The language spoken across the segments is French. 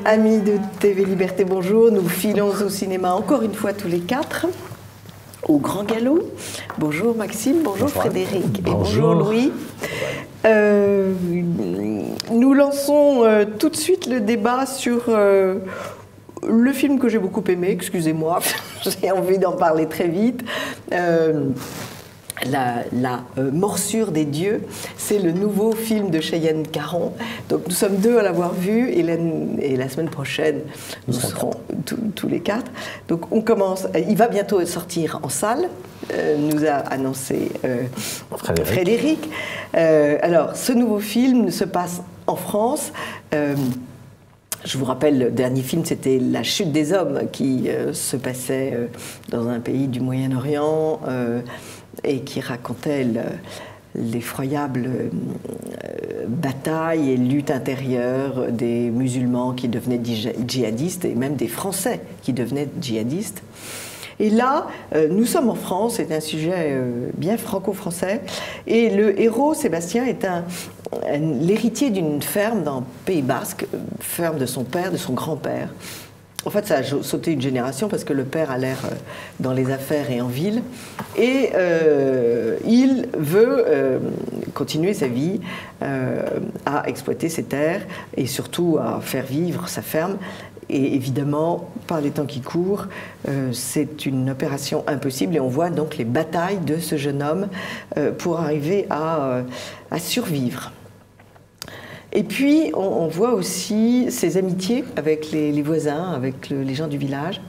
Amis de TV Liberté, bonjour. Nous filons au cinéma encore une fois tous les quatre, au Grand Galop. Bonjour Maxime, bonjour Frédéric et bonjour Louis. Nous lançons tout de suite le débat sur le film que j'ai beaucoup aimé, excusez-moi, j'ai envie d'en parler très vite. La morsure des dieux, c'est le nouveau film de Cheyenne Caron. Donc nous sommes deux à l'avoir vu et la semaine prochaine nous serons tous les quatre. Donc on commence, il va bientôt sortir en salle, nous a annoncé Frédéric. Alors ce nouveau film se passe en France. Je vous rappelle, le dernier film, c'était La chute des hommes, qui se passait dans un pays du Moyen-Orient et qui racontait l'effroyable bataille et lutte intérieure des musulmans qui devenaient djihadistes et même des Français qui devenaient djihadistes. Et là, nous sommes en France, c'est un sujet bien franco-français, et le héros, Sébastien, est l'héritier d'une ferme dans le Pays Basque, ferme de son père, de son grand-père. En fait, ça a sauté une génération parce que le père a l'air dans les affaires et en ville. Et il veut continuer sa vie à exploiter ses terres et surtout à faire vivre sa ferme. Et évidemment, par les temps qui courent, c'est une opération impossible. Et on voit donc les batailles de ce jeune homme pour arriver à survivre. Et puis, on voit aussi ses amitiés avec les voisins, avec les gens du village.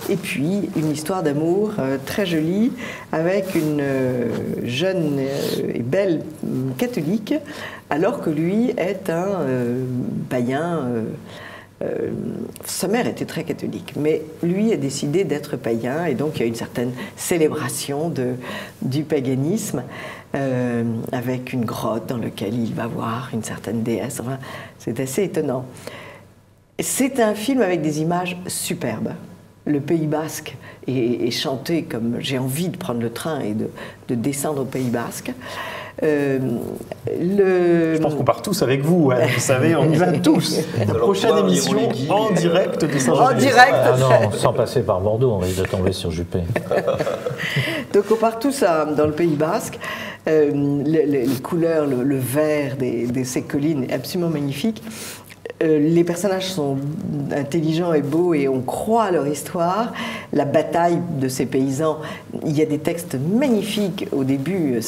Et puis, une histoire d'amour très jolie avec une jeune et belle catholique, alors que lui est un païen. Sa mère était très catholique, mais lui a décidé d'être païen, et donc il y a une certaine célébration du paganisme. Avec une grotte dans laquelle il va voir une certaine déesse. Enfin, c'est assez étonnant. C'est un film avec des images superbes. Le Pays Basque est chanté comme j'ai envie de prendre le train et de descendre au Pays Basque. Je pense qu'on part tous avec vous, hein. Vous savez, on y va tous. La prochaine émission en direct de Saint-Jean. En direct. Ah non, sans passer par Bordeaux, on risque de tomber sur Juppé. Donc on part tous dans le Pays Basque. Les couleurs, le vert de ces collines est absolument magnifique. Les personnages sont intelligents et beaux et on croit à leur histoire. La bataille de ces paysans, il y a des textes magnifiques au début.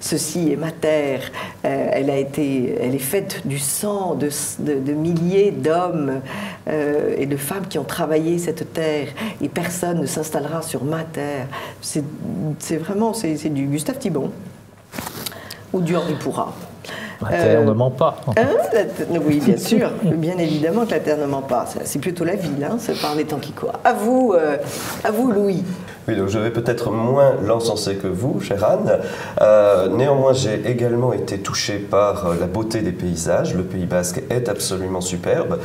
Ceci est ma terre. Elle est faite du sang de milliers d'hommes et de femmes qui ont travaillé cette terre. Et personne ne s'installera sur ma terre. C'est du Gustave Thibon ou du Henri Pourrat. La terre ne ment pas. Oui, bien sûr, bien évidemment que la terre ne ment pas. C'est plutôt la ville, hein, c'est par les temps qui courent. À vous, Louis. Oui, donc je vais peut-être moins l'encenser que vous, chère Anne. Néanmoins, j'ai également été touché par la beauté des paysages. Le Pays Basque est absolument superbe.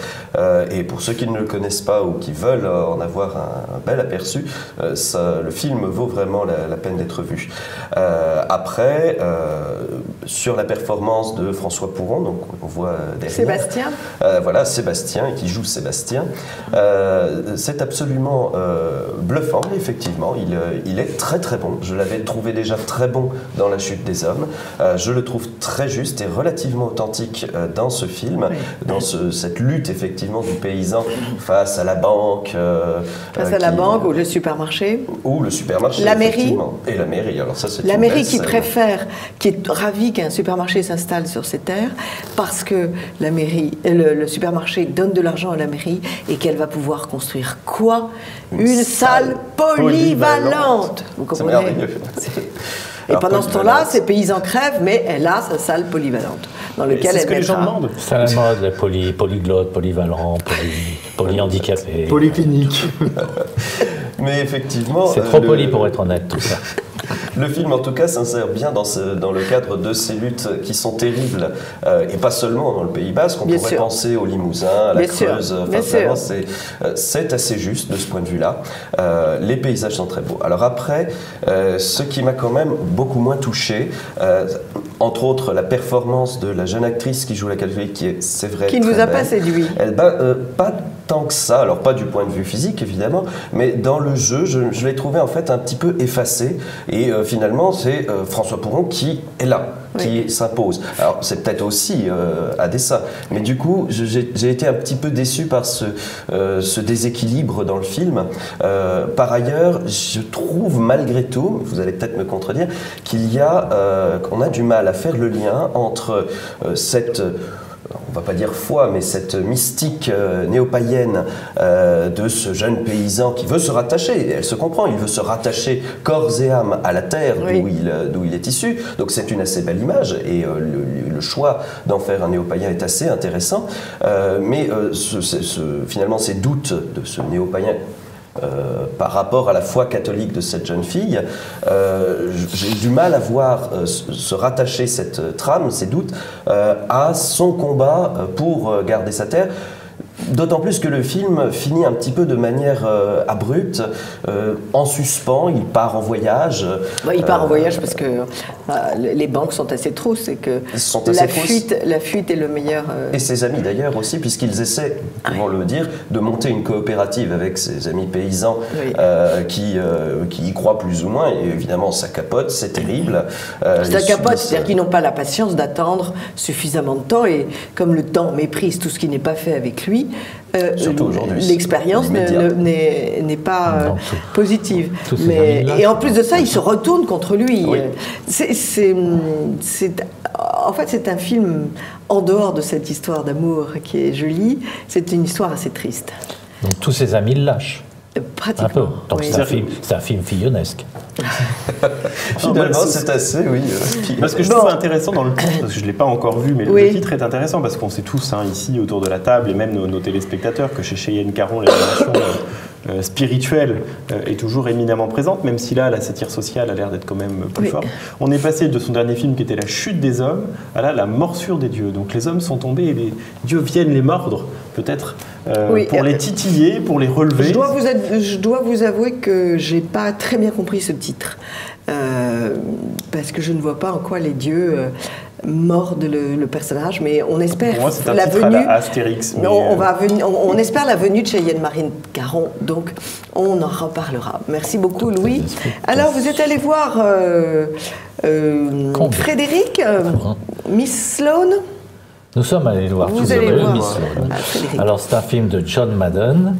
Et pour ceux qui ne le connaissent pas ou qui veulent en avoir un bel aperçu, le film vaut vraiment la peine d'être vu. Après, sur la performance de François Pouron, donc on voit derrière. Sébastien. Voilà, Sébastien, qui joue Sébastien. C'est absolument bluffant, effectivement. Il est très très bon. Je l'avais trouvé déjà très bon dans La chute des hommes. Je le trouve très juste et relativement authentique dans ce film, oui. Dans cette lutte effectivement du paysan face à la banque. Face à la banque ou le supermarché. Ou le supermarché, la mairie. Et la mairie. Alors ça, c'est la mairie qui préfère, qui est ravie qu'un supermarché s'installe sur ses terres parce que la mairie, le supermarché donne de l'argent à la mairie et qu'elle va pouvoir construire quoi? Une salle polyvalente. Vous comprenez? Et pendant ce temps-là, ces paysans crèvent, mais elle a sa salle polyvalente dans laquelle elle ce que les gens demandent. C'est la mode, polyglotte, polyvalent, polyhandicapé. Polyclinique. Mais effectivement... C'est trop poli pour être honnête, tout ça. Le film, en tout cas, s'insère bien dans le cadre de ces luttes qui sont terribles, et pas seulement dans le Pays Basque. On pourrait penser au Limousin, à la Creuse. Vraiment, c'est assez juste de ce point de vue-là. Les paysages sont très beaux. Alors après, ce qui m'a quand même beaucoup moins touché, entre autres la performance de la jeune actrice qui joue la catholique, qui est, c'est vrai, qui ne vous a pas séduit. tant que ça, alors pas du point de vue physique évidemment, mais dans le jeu, je l'ai trouvé en fait un petit peu effacé, et finalement c'est François Pouron qui est là, qui s'impose. Alors c'est peut-être aussi à dessein, mais du coup j'ai été un petit peu déçu par ce déséquilibre dans le film. Par ailleurs, je trouve malgré tout, vous allez peut-être me contredire, qu'on a du mal à faire le lien entre cette, on va pas dire foi, mais cette mystique néo-païenne de ce jeune paysan qui veut se rattacher, elle se comprend, il veut se rattacher corps et âme à la terre d'où il est issu, donc c'est une assez belle image, et le choix d'en faire un néo-païen est assez intéressant, mais finalement ces doutes de ce néo-païen par rapport à la foi catholique de cette jeune fille, j'ai du mal à voir se rattacher cette trame, ces doutes, à son combat pour garder sa terre. D'autant plus que le film finit un petit peu de manière abrupte, en suspens, il part en voyage. Il part en voyage parce que les banques sont assez trousses, c'est que la fuite est le meilleur... Et ses amis d'ailleurs aussi, puisqu'ils essaient, comment le dire, de monter une coopérative avec ses amis paysans qui y croient plus ou moins, et évidemment ça capote, c'est terrible. Ça capote, c'est-à-dire qu'ils n'ont pas la patience d'attendre suffisamment de temps, et comme le temps méprise tout ce qui n'est pas fait avec lui, surtout aujourd'hui, l'expérience n'est pas positive. Et en plus de ça, il se retourne contre lui. Oui. En fait, c'est un film en dehors de cette histoire d'amour qui est jolie. C'est une histoire assez triste. Donc tous ses amis le lâchent. Pratiquement. Un peu. Donc c'est un film fillonesque. Finalement, c'est assez, Parce que je trouve intéressant dans le titre, parce que je ne l'ai pas encore vu, mais le titre est intéressant parce qu'on sait tous ici autour de la table, et même nos téléspectateurs, que chez Cheyenne Caron, la relation spirituelle est toujours éminemment présente, même si là, la satire sociale a l'air d'être quand même plus forte. On est passé de son dernier film qui était La chute des hommes à là, la morsure des dieux. Donc les hommes sont tombés et les dieux viennent les mordre, peut-être, pour les titiller, pour les relever. Je dois vous avouer que j'ai pas très bien compris ce titre, parce que je ne vois pas en quoi les dieux mordent le personnage, mais on espère moi, la venue. À la Astérix. Mais on espère la venue de Cheyenne Marine Caron, donc on en reparlera. Merci beaucoup, Louis. Alors, vous êtes allé voir Frédéric, Miss Sloane. Nous sommes allés le voir tous les deux, Miss Sloane. Alors, c'est un film de John Madden,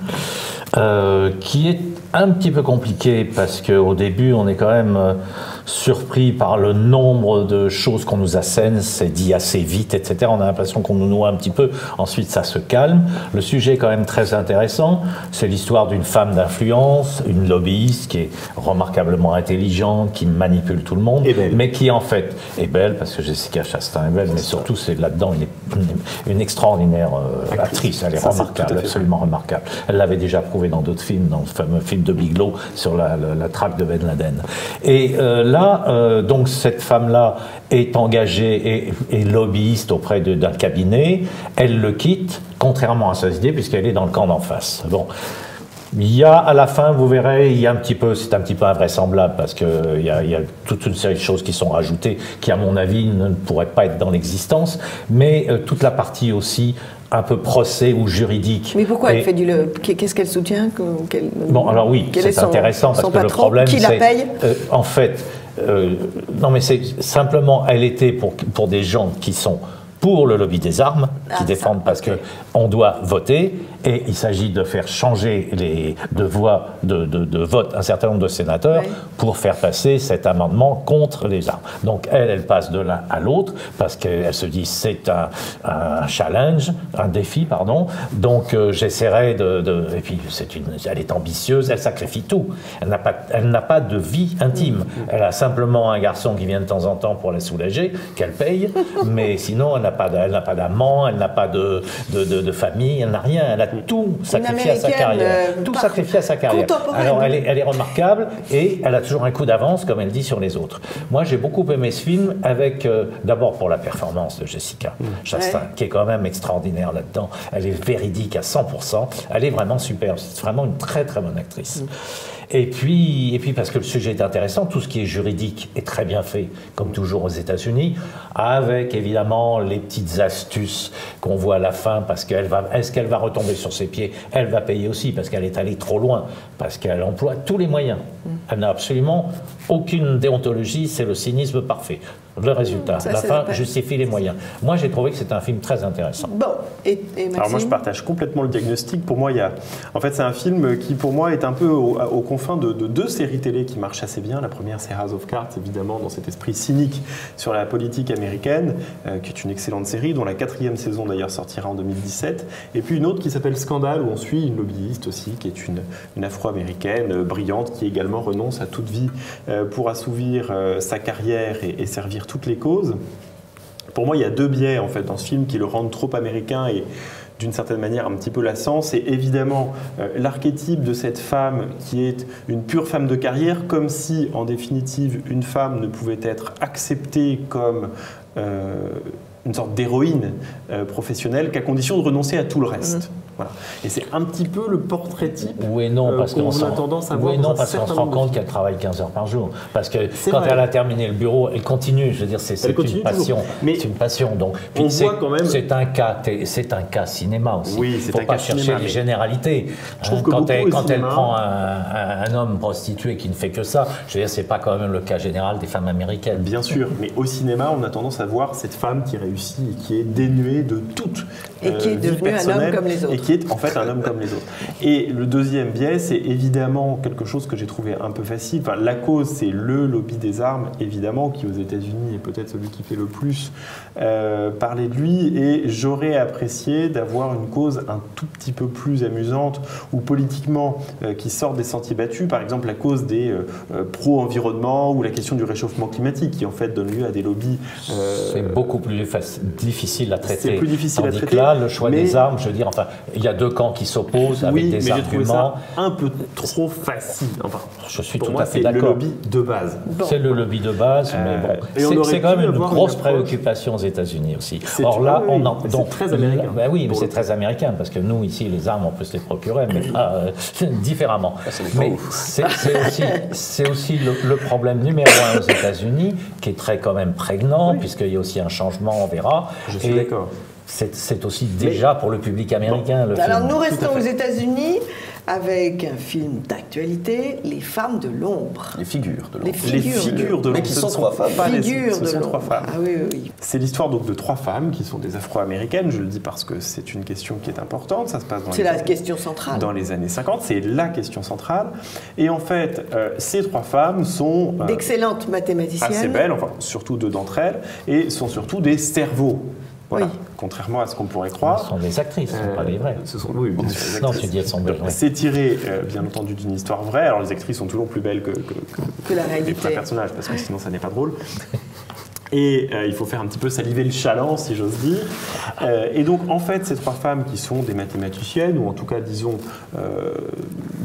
qui est un petit peu compliqué parce qu'au début, on est quand même surpris par le nombre de choses qu'on nous assène, c'est dit assez vite, etc. On a l'impression qu'on nous noie un petit peu, ensuite ça se calme. Le sujet est quand même très intéressant, c'est l'histoire d'une femme d'influence, une lobbyiste qui est remarquablement intelligente, qui manipule tout le monde, mais qui en fait est belle, parce que Jessica Chastain est belle, mais surtout c'est là-dedans une extraordinaire actrice, elle est remarquable, absolument remarquable. Elle l'avait déjà prouvé dans d'autres films, dans le fameux film de Bigelow sur la traque de Ben Laden. Et donc cette femme-là est engagée et lobbyiste auprès d'un cabinet. Elle le quitte, contrairement à ses idées, puisqu'elle est dans le camp d'en face. Bon. Il y a, à la fin, vous verrez, c'est un petit peu invraisemblable, parce qu'il y a toute une série de choses qui sont rajoutées, qui, à mon avis, ne pourraient pas être dans l'existence, mais toute la partie aussi un peu procès ou juridique. Mais pourquoi elle fait qu'est-ce qu'elle soutient Bon, alors oui, c'est intéressant, parce que le problème, qui la paye en fait, non, mais c'est simplement, elle était pour des gens qui sont pour le lobby des armes, qui défendent parce qu'on doit voter, et il s'agit de faire changer de vote un certain nombre de sénateurs pour faire passer cet amendement contre les armes. Donc elle passe de l'un à l'autre, parce qu'elle se dit c'est un challenge, un défi, pardon, donc j'essaierai et puis elle est ambitieuse, elle sacrifie tout, elle n'a pas de vie intime, elle a simplement un garçon qui vient de temps en temps pour la soulager, qu'elle paye, mais sinon elle n'a pas d'amant, elle n'a pas de famille, elle n'a rien, elle a tout sacrifié à sa carrière. Tout sacrifié à sa carrière. Alors elle est remarquable et elle a toujours un coup d'avance, comme elle dit, sur les autres. Moi j'ai beaucoup aimé ce film, avec d'abord pour la performance de Jessica Chastain, qui est quand même extraordinaire là-dedans. Elle est véridique à 100%, elle est vraiment super, c'est vraiment une très très bonne actrice. Et puis parce que le sujet est intéressant, tout ce qui est juridique est très bien fait, comme toujours aux États-Unis, avec évidemment les petites astuces qu'on voit à la fin, parce est-ce qu'elle va retomber sur ses pieds? Elle va payer aussi, parce qu'elle est allée trop loin, parce qu'elle emploie tous les moyens. Elle n'a absolument aucune déontologie, c'est le cynisme parfait. Le résultat, la fin justifie les moyens. Moi, j'ai trouvé que c'était un film très intéressant. Bon, et Maxime ? Alors moi, je partage complètement le diagnostic. Pour moi, en fait, c'est un film qui, pour moi, est un peu aux confins de deux séries télé qui marchent assez bien. La première, c'est House of Cards, évidemment, dans cet esprit cynique sur la politique américaine, qui est une excellente série, dont la 4e saison, d'ailleurs, sortira en 2017. Et puis une autre qui s'appelle Scandale, où on suit une lobbyiste aussi, qui est une afro-américaine brillante, qui également renonce à toute vie pour assouvir sa carrière et servir toutes les causes. Pour moi, il y a deux biais en fait dans ce film qui le rendent trop américain et d'une certaine manière un petit peu lassant. C'est évidemment l'archétype de cette femme qui est une pure femme de carrière, comme si en définitive une femme ne pouvait être acceptée comme une sorte d'héroïne professionnelle qu'à condition de renoncer à tout le reste. Voilà. Et c'est un petit peu le portrait type oui et non, parce qu'on a tendance à voir. Oui et non, parce qu'on se rend compte qu'elle travaille 15 heures par jour. Parce que quand elle a terminé le bureau, elle continue. Je veux dire, c'est une passion. C'est une passion. Donc, on voit quand même. C'est un cas cinéma aussi. Oui, il ne faut pas chercher les généralités. Je trouve que quand elle prend un homme prostitué qui ne fait que ça, je veux dire, c'est pas quand même le cas général des femmes américaines. Bien sûr, mais au cinéma, on a tendance à voir cette femme qui réussit et qui est dénuée de toute et qui est devenue un homme comme les autres. Et qui est en fait un homme comme les autres. Et le deuxième biais, c'est évidemment quelque chose que j'ai trouvé un peu facile. Enfin, la cause, c'est le lobby des armes, évidemment, qui aux États-Unis est peut-être celui qui fait le plus parler de lui. Et j'aurais apprécié d'avoir une cause un tout petit peu plus amusante ou politiquement qui sort des sentiers battus. Par exemple, la cause des pro-environnement ou la question du réchauffement climatique, qui en fait donne lieu à des lobbies. C'est beaucoup plus difficile à traiter. C'est plus difficile à traiter. Que là, le choix des armes, je veux dire, enfin, il y a deux camps qui s'opposent avec des arguments. J'ai trouvé ça un peu trop facile. Enfin, je suis pour tout moi, à fait d'accord. C'est le lobby de base. Bon. C'est le lobby de base, mais bon, c'est quand même une grosse préoccupation aux États-Unis aussi. Or là, c'est très américain. Ben oui, mais c'est très américain parce que nous ici, les armes, on peut se les procurer, mais pas différemment. Mais c'est aussi le problème numéro un aux États-Unis, qui est très quand même prégnant, puisqu'il y a aussi un changement, on verra. Je suis d'accord. C'est aussi déjà pour le public américain. Bon. Alors nous restons aux États-Unis avec un film d'actualité, Les femmes de l'ombre. Les figures de l'ombre. Les figures de l'ombre. Mais qui sont trois femmes. Ce sont trois femmes. Ah oui, oui. C'est l'histoire donc de trois femmes qui sont des Afro-américaines. Je le dis parce que c'est une question qui est importante. Ça se passe c'est la question centrale. Dans les années 50, c'est la question centrale. Et en fait, ces trois femmes sont d'excellentes mathématiciennes. Assez belles, enfin surtout deux d'entre elles, et sont surtout des cerveaux. Voilà. Oui. Contrairement à ce qu'on pourrait croire. Ce sont des actrices, ce ne sont pas des vraies. Oui, bien sûr. Non, tu dis elles sont belles. C'est tiré, bien entendu, d'une histoire vraie. Alors les actrices sont toujours plus belles que la réalité. Les vrais personnages, parce que sinon ça n'est pas drôle. Et il faut faire un petit peu saliver le chaland, si j'ose dire. Et donc, en fait, ces trois femmes qui sont des mathématiciennes, ou en tout cas, disons,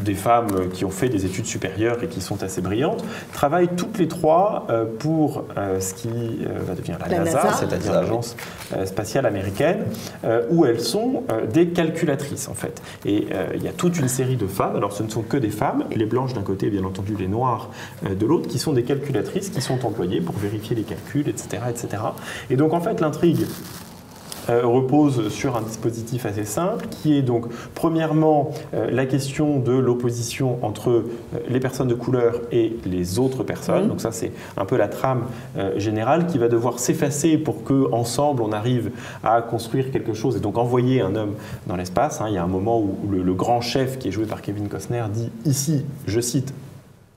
des femmes qui ont fait des études supérieures et qui sont assez brillantes, travaillent toutes les trois pour ce qui va devenir la NASA, c'est-à-dire l'Agence spatiale américaine, où elles sont des calculatrices, en fait. Et il y a toute une série de femmes, alors ce ne sont que des femmes, les blanches d'un côté, bien entendu, les noires de l'autre, qui sont des calculatrices qui sont employées pour vérifier les calculs, etc., etc. Et donc, en fait, l'intrigue repose sur un dispositif assez simple qui est donc premièrement la question de l'opposition entre les personnes de couleur et les autres personnes. Donc ça c'est un peu la trame générale qui va devoir s'effacer pour qu'ensemble on arrive à construire quelque chose et donc envoyer un homme dans l'espace. Il y a un moment où le grand chef qui est joué par Kevin Costner dit ici, je cite,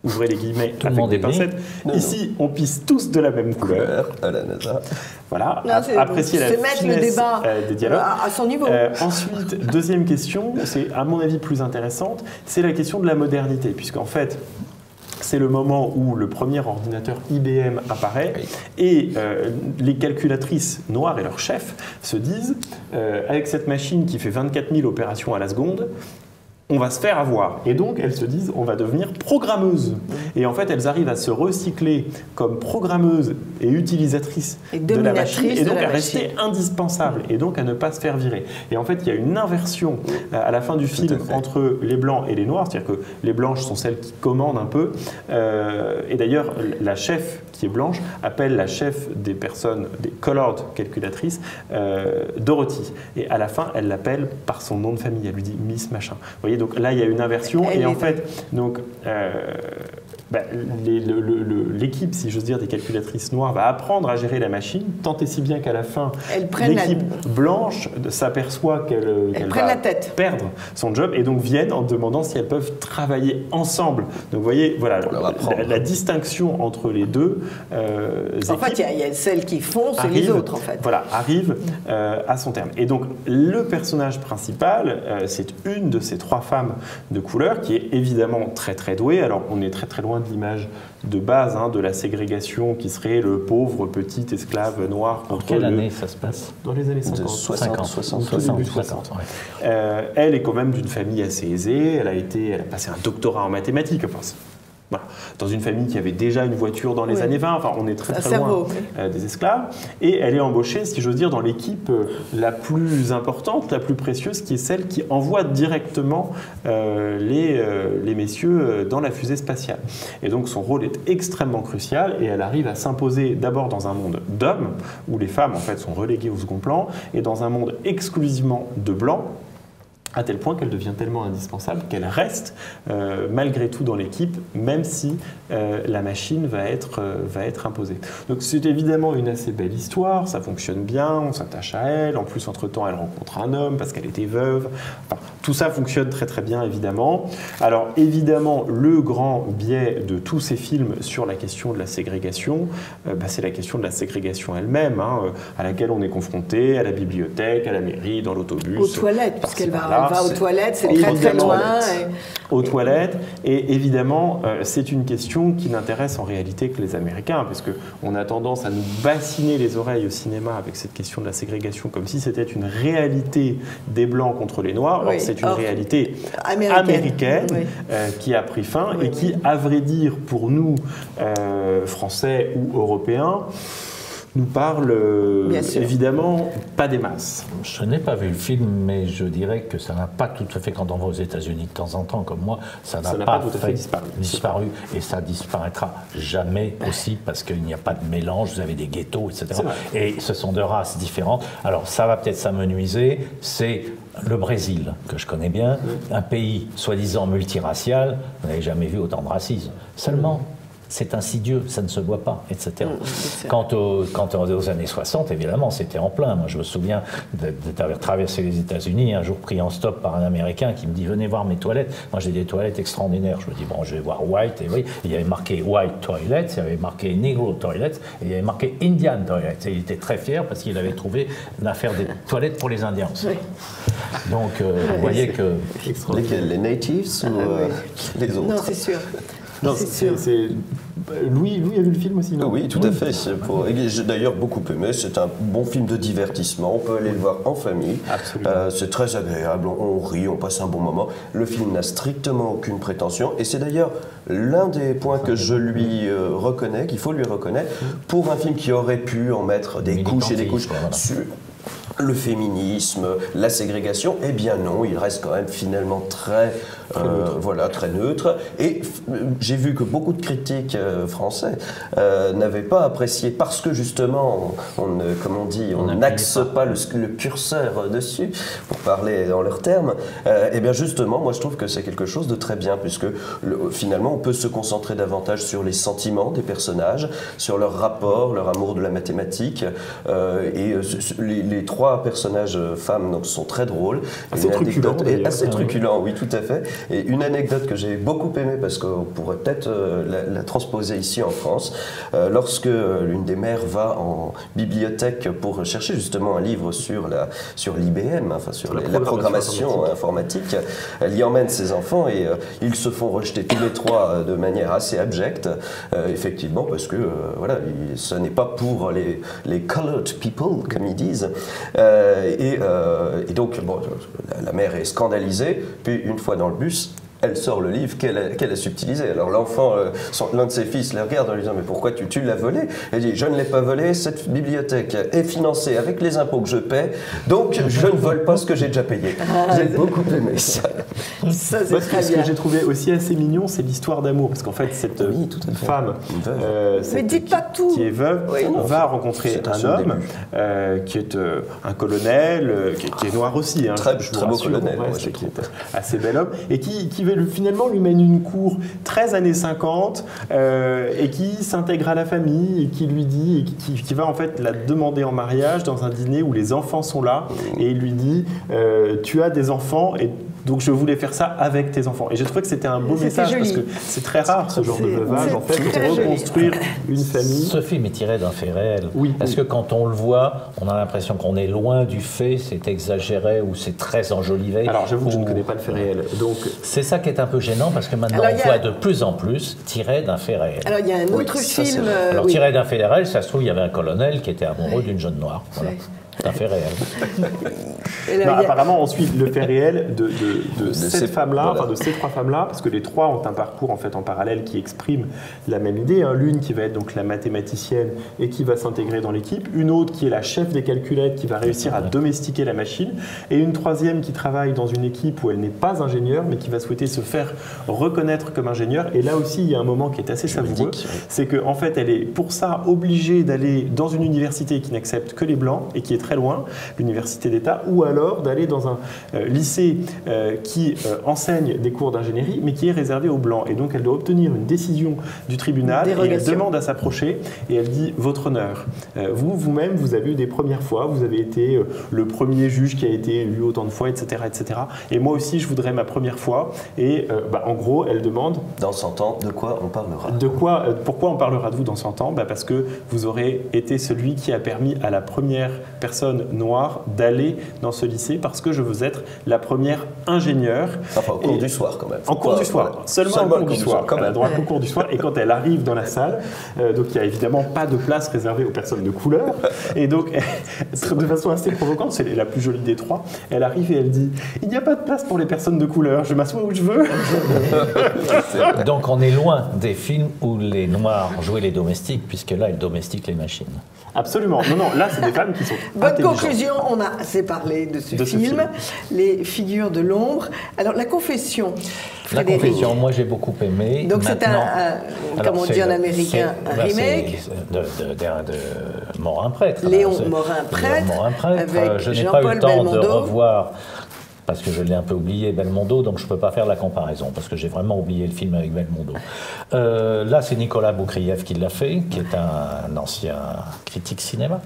ouvrez les guillemets avec des pincettes. Ici, on pisse tous de la même couleur. À la NASA. Voilà. Apprécier la finesse des dialogues. À son niveau. Ensuite, deuxième question, c'est à mon avis plus intéressante, c'est la question de la modernité, puisqu'en fait, c'est le moment où le premier ordinateur IBM apparaît et les calculatrices noires et leur chef se disent avec cette machine qui fait 24 000 opérations à la seconde, on va se faire avoir. Et donc, elles se disent, on va devenir programmeuses. Et en fait, elles arrivent à se recycler comme programmeuses et utilisatrices de la machine, et donc à rester indispensables, et donc à ne pas se faire virer. Et en fait, il y a une inversion à la fin du film entre les blancs et les noirs, c'est-à-dire que les blanches sont celles qui commandent un peu. Et d'ailleurs, la chef qui est blanche appelle la chef des personnes, des colored calculatrices, Dorothy. Et à la fin, elle l'appelle par son nom de famille. Elle lui dit Miss Machin. Vous voyez, donc là, il y a une inversion. Et en fait, donc, l'équipe, si j'ose dire, des calculatrices noires va apprendre à gérer la machine, tant et si bien qu'à la fin, l'équipe blanche s'aperçoit qu'elle va perdre son job, et donc viennent en demandant si elles peuvent travailler ensemble. Donc vous voyez, voilà, la distinction entre les deux en fait, il y a celles qui font, c'est les autres, en fait. Voilà, arrive à son terme. Et donc, le personnage principal, c'est une de ces 3 femmes de couleur qui est évidemment très très douée. Alors, on est très très loin de l'image de base de la ségrégation qui serait le pauvre petit esclave noir. En quelle année ça se passe? Dans les années 50. 60. Ouais. Elle est quand même d'une famille assez aisée. Elle a passé un doctorat en mathématiques. Enfin, voilà. Dans une famille qui avait déjà une voiture dans les années 20, enfin on est très très loin des esclaves, et elle est embauchée, si j'ose dire, dans l'équipe la plus importante, la plus précieuse, qui est celle qui envoie directement les messieurs dans la fusée spatiale. Et donc son rôle est extrêmement crucial, et elle arrive à s'imposer d'abord dans un monde d'hommes, où les femmes en fait sont reléguées au second plan, et dans un monde exclusivement de blancs, à tel point qu'elle devient tellement indispensable qu'elle reste malgré tout dans l'équipe, même si la machine va être imposée. Donc c'est évidemment une assez belle histoire, ça fonctionne bien, on s'attache à elle, en plus entre-temps elle rencontre un homme parce qu'elle était veuve, enfin, tout ça fonctionne très très bien évidemment. Alors évidemment, le grand biais de tous ces films sur la question de la ségrégation, c'est la question de la ségrégation elle-même, à laquelle on est confronté à la bibliothèque, à la mairie, dans l'autobus. Aux toilettes, puisqu'elle va aux toilettes, c'est très très loin. Aux toilettes, et évidemment, c'est une question qui n'intéresse en réalité que les Américains, parce qu'on a tendance à nous bassiner les oreilles au cinéma avec cette question de la ségrégation, comme si c'était une réalité des Blancs contre les Noirs. Or, c'est une réalité américaine qui a pris fin et qui, à vrai dire, pour nous, Français ou Européens, nous parle évidemment pas des masses. Je n'ai pas vu le film, mais je dirais que ça n'a pas tout à fait, quand on va aux États-Unis de temps en temps, comme moi, ça n'a pas tout à fait disparu. Et ça disparaîtra jamais aussi, parce qu'il n'y a pas de mélange, vous avez des ghettos, etc. Et ce sont 2 races différentes. Alors ça va peut-être s'amenuiser, c'est le Brésil, que je connais bien, un pays soi-disant multiracial, vous n'avez jamais vu autant de racisme. Seulement, c'est insidieux, ça ne se voit pas, etc. Quant aux années 60, évidemment, c'était en plein. Moi, je me souviens d'avoir traversé les États-Unis, un jour pris en stop par un Américain qui me dit « Venez voir mes toilettes ». Moi, j'ai des toilettes extraordinaires. Je me dis « Bon, je vais voir White ». Et oui, il y avait marqué « White Toilet », il y avait marqué « Negro Toilet » et il y avait marqué « Indian Toilet ». Et il était très fier parce qu'il avait trouvé l'affaire des toilettes pour les Indiens aussi. Donc, vous voyez que... Les natives ou les autres? Non, c'est sûr. Non, Louis a vu le film aussi, non? Oui, tout à fait. J'ai d'ailleurs beaucoup aimé. C'est un bon film de divertissement. On peut aller le voir en famille. C'est très agréable. On rit, on passe un bon moment. Le film n'a strictement aucune prétention. Et c'est d'ailleurs l'un des points que je lui reconnais, qu'il faut lui reconnaître, pour un film qui aurait pu en mettre des couches et des couches sur le féminisme, la ségrégation. Eh bien non, il reste quand même finalement très neutre. Et j'ai vu que beaucoup de critiques français n'avaient pas apprécié, parce que justement, on n'axe pas le curseur dessus, pour parler dans leurs termes. Et bien justement, moi je trouve que c'est quelque chose de très bien, puisque finalement on peut se concentrer davantage sur les sentiments des personnages, sur leur rapport, leur amour de la mathématique. Et les 3 personnages femmes sont très drôles. Assez truculents. Assez truculents, oui, tout à fait. Et une anecdote que j'ai beaucoup aimée, parce qu'on pourrait peut-être la transposer ici en France, lorsque l'une des mères va en bibliothèque pour chercher justement un livre sur l'IBM, enfin sur la programmation informatique, elle y emmène ses enfants et ils se font rejeter tous les 3 de manière assez abjecte, effectivement, parce que ce n'est pas pour les colored people, comme ils disent. Et donc, bon, la mère est scandalisée, puis une fois dans le bus, elle sort le livre qu'elle a subtilisé. Alors l'enfant, l'un de ses fils, le regarde en lui disant « Mais pourquoi tu l'as volé ?» Elle dit « Je ne l'ai pas volé, cette bibliothèque est financée avec les impôts que je paie, donc je ne vole pas ce que j'ai déjà payé. » J'ai beaucoup aimé ça. Ça, c'est très bien. Ce que j'ai trouvé aussi assez mignon, c'est l'histoire d'amour. Parce qu'en fait, cette femme qui est veuve va rencontrer un homme qui est un colonel, qui est noir aussi. Hein, très beau colonel. Qui est assez bel homme. Et qui finalement lui mène une cour 13 années 50 et qui s'intègre à la famille et qui lui dit, qui va en fait la demander en mariage dans un dîner où les enfants sont là et il lui dit tu as des enfants et donc je voulais faire ça avec tes enfants. Et j'ai trouvé que c'était un beau message joli. Parce que c'est très rare ce genre de veuvage en fait de reconstruire une famille. Ce film est tiré d'un fait réel. Oui. Parce que quand on le voit, on a l'impression qu'on est loin du fait, c'est exagéré ou c'est très enjolivé. Alors j'avoue que je ne connais pas le fait réel. Donc c'est ça qui est un peu gênant parce que maintenant on voit de plus en plus tiré d'un fait réel. Alors il y a un autre film. Alors tiré d'un fait réel, ça se trouve il y avait un colonel qui était amoureux d'une jeune noire. Voilà. C'est un fait réel. Non, apparemment, on suit le fait réel de cette femme-là, enfin de ces trois femmes-là, parce que les trois ont un parcours en fait en parallèle qui exprime la même idée. Hein. L'une qui va être donc la mathématicienne et qui va s'intégrer dans l'équipe, une autre qui est la chef des calculettes qui va réussir à domestiquer la machine, et une troisième qui travaille dans une équipe où elle n'est pas ingénieure, mais qui va souhaiter se faire reconnaître comme ingénieure. Et là aussi, il y a un moment qui est assez savoureux, c'est qu'en fait, elle est pour ça obligée d'aller dans une université qui n'accepte que les blancs et qui est très loin, l'université d'État, ou alors d'aller dans un lycée qui enseigne des cours d'ingénierie, mais qui est réservé aux blancs. Et donc elle doit obtenir une décision du tribunal, et elle demande à s'approcher, et elle dit « Votre honneur, vous-même, vous avez eu des premières fois, vous avez été le premier juge qui a été élu autant de fois, etc., etc. Et moi aussi, je voudrais ma première fois. » Et en gros, elle demande... Dans 100 ans, de quoi on parlera ? Pourquoi on parlera de vous dans 100 ans ? Parce que vous aurez été celui qui a permis à la première personne noire d'aller dans ce lycée, parce que je veux être la première ingénieure. Enfin, au cours du soir quand même. En cours du soir. Seulement au cours du soir. Elle a droit au cours du soir. Et quand elle arrive dans la salle, donc il n'y a évidemment pas de place réservée aux personnes de couleur. Et donc, de façon assez provocante, c'est la plus jolie des trois, elle arrive et elle dit « Il n'y a pas de place pour les personnes de couleur, je m'assois où je veux. » Donc on est loin des films où les Noirs jouaient les domestiques, puisque là, ils domestiquent les machines. Absolument. Non, là, c'est des femmes qui sont Bonne conclusion, on a assez parlé de ce film, les figures de l'ombre. Alors, La Confession. La Confession, moi j'ai beaucoup aimé. Donc c'est comme on dit en américain, un remake de Morin-Prêtre. Léon Morin-Prêtre. Je n'ai pas eu le temps de revoir, parce que je l'ai un peu oublié, Belmondo, donc je ne peux pas faire la comparaison, parce que j'ai vraiment oublié le film avec Belmondo. Là, c'est Nicolas Boukrieff qui l'a fait, qui est un ancien critique cinéma,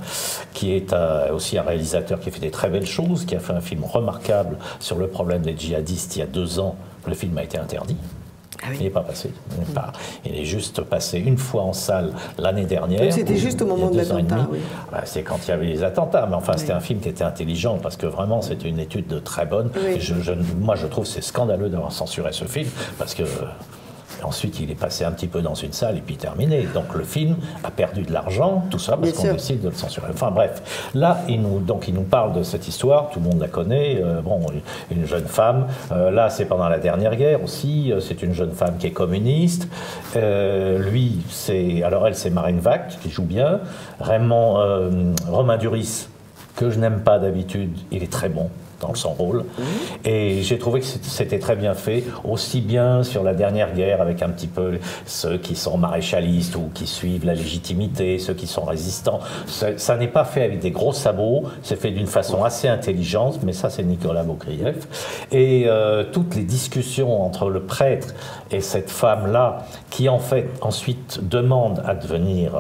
qui est aussi un réalisateur qui a fait des très belles choses, qui a fait un film remarquable sur le problème des djihadistes il y a 2 ans. Le film a été interdit. Ah oui. Il n'est pas passé. Il est juste passé une fois en salle l'année dernière. C'était juste au moment de l'attentat. Oui. C'est quand il y avait les attentats. Mais enfin, c'était un film qui était intelligent parce que vraiment, c'était une étude de très bonne. Oui. Moi, je trouve que c'est scandaleux d'avoir censuré ce film parce que. Ensuite, il est passé un petit peu dans une salle et puis terminé. Donc le film a perdu de l'argent, tout ça, parce qu'on décide de le censurer. Enfin bref, là, il nous parle de cette histoire, tout le monde la connaît. Une jeune femme, là c'est pendant la dernière guerre aussi, c'est une jeune femme qui est communiste. Elle c'est Marine Vact qui joue bien. Romain Duris, que je n'aime pas d'habitude, il est très bon dans son rôle. Et j'ai trouvé que c'était très bien fait, aussi bien sur la dernière guerre, avec un petit peu ceux qui sont maréchalistes ou qui suivent la légitimité, ceux qui sont résistants. Ça n'est pas fait avec des gros sabots, c'est fait d'une façon assez intelligente, mais ça c'est Nicolas Boukrieff. Et toutes les discussions entre le prêtre et cette femme-là, qui en fait ensuite demande à devenir,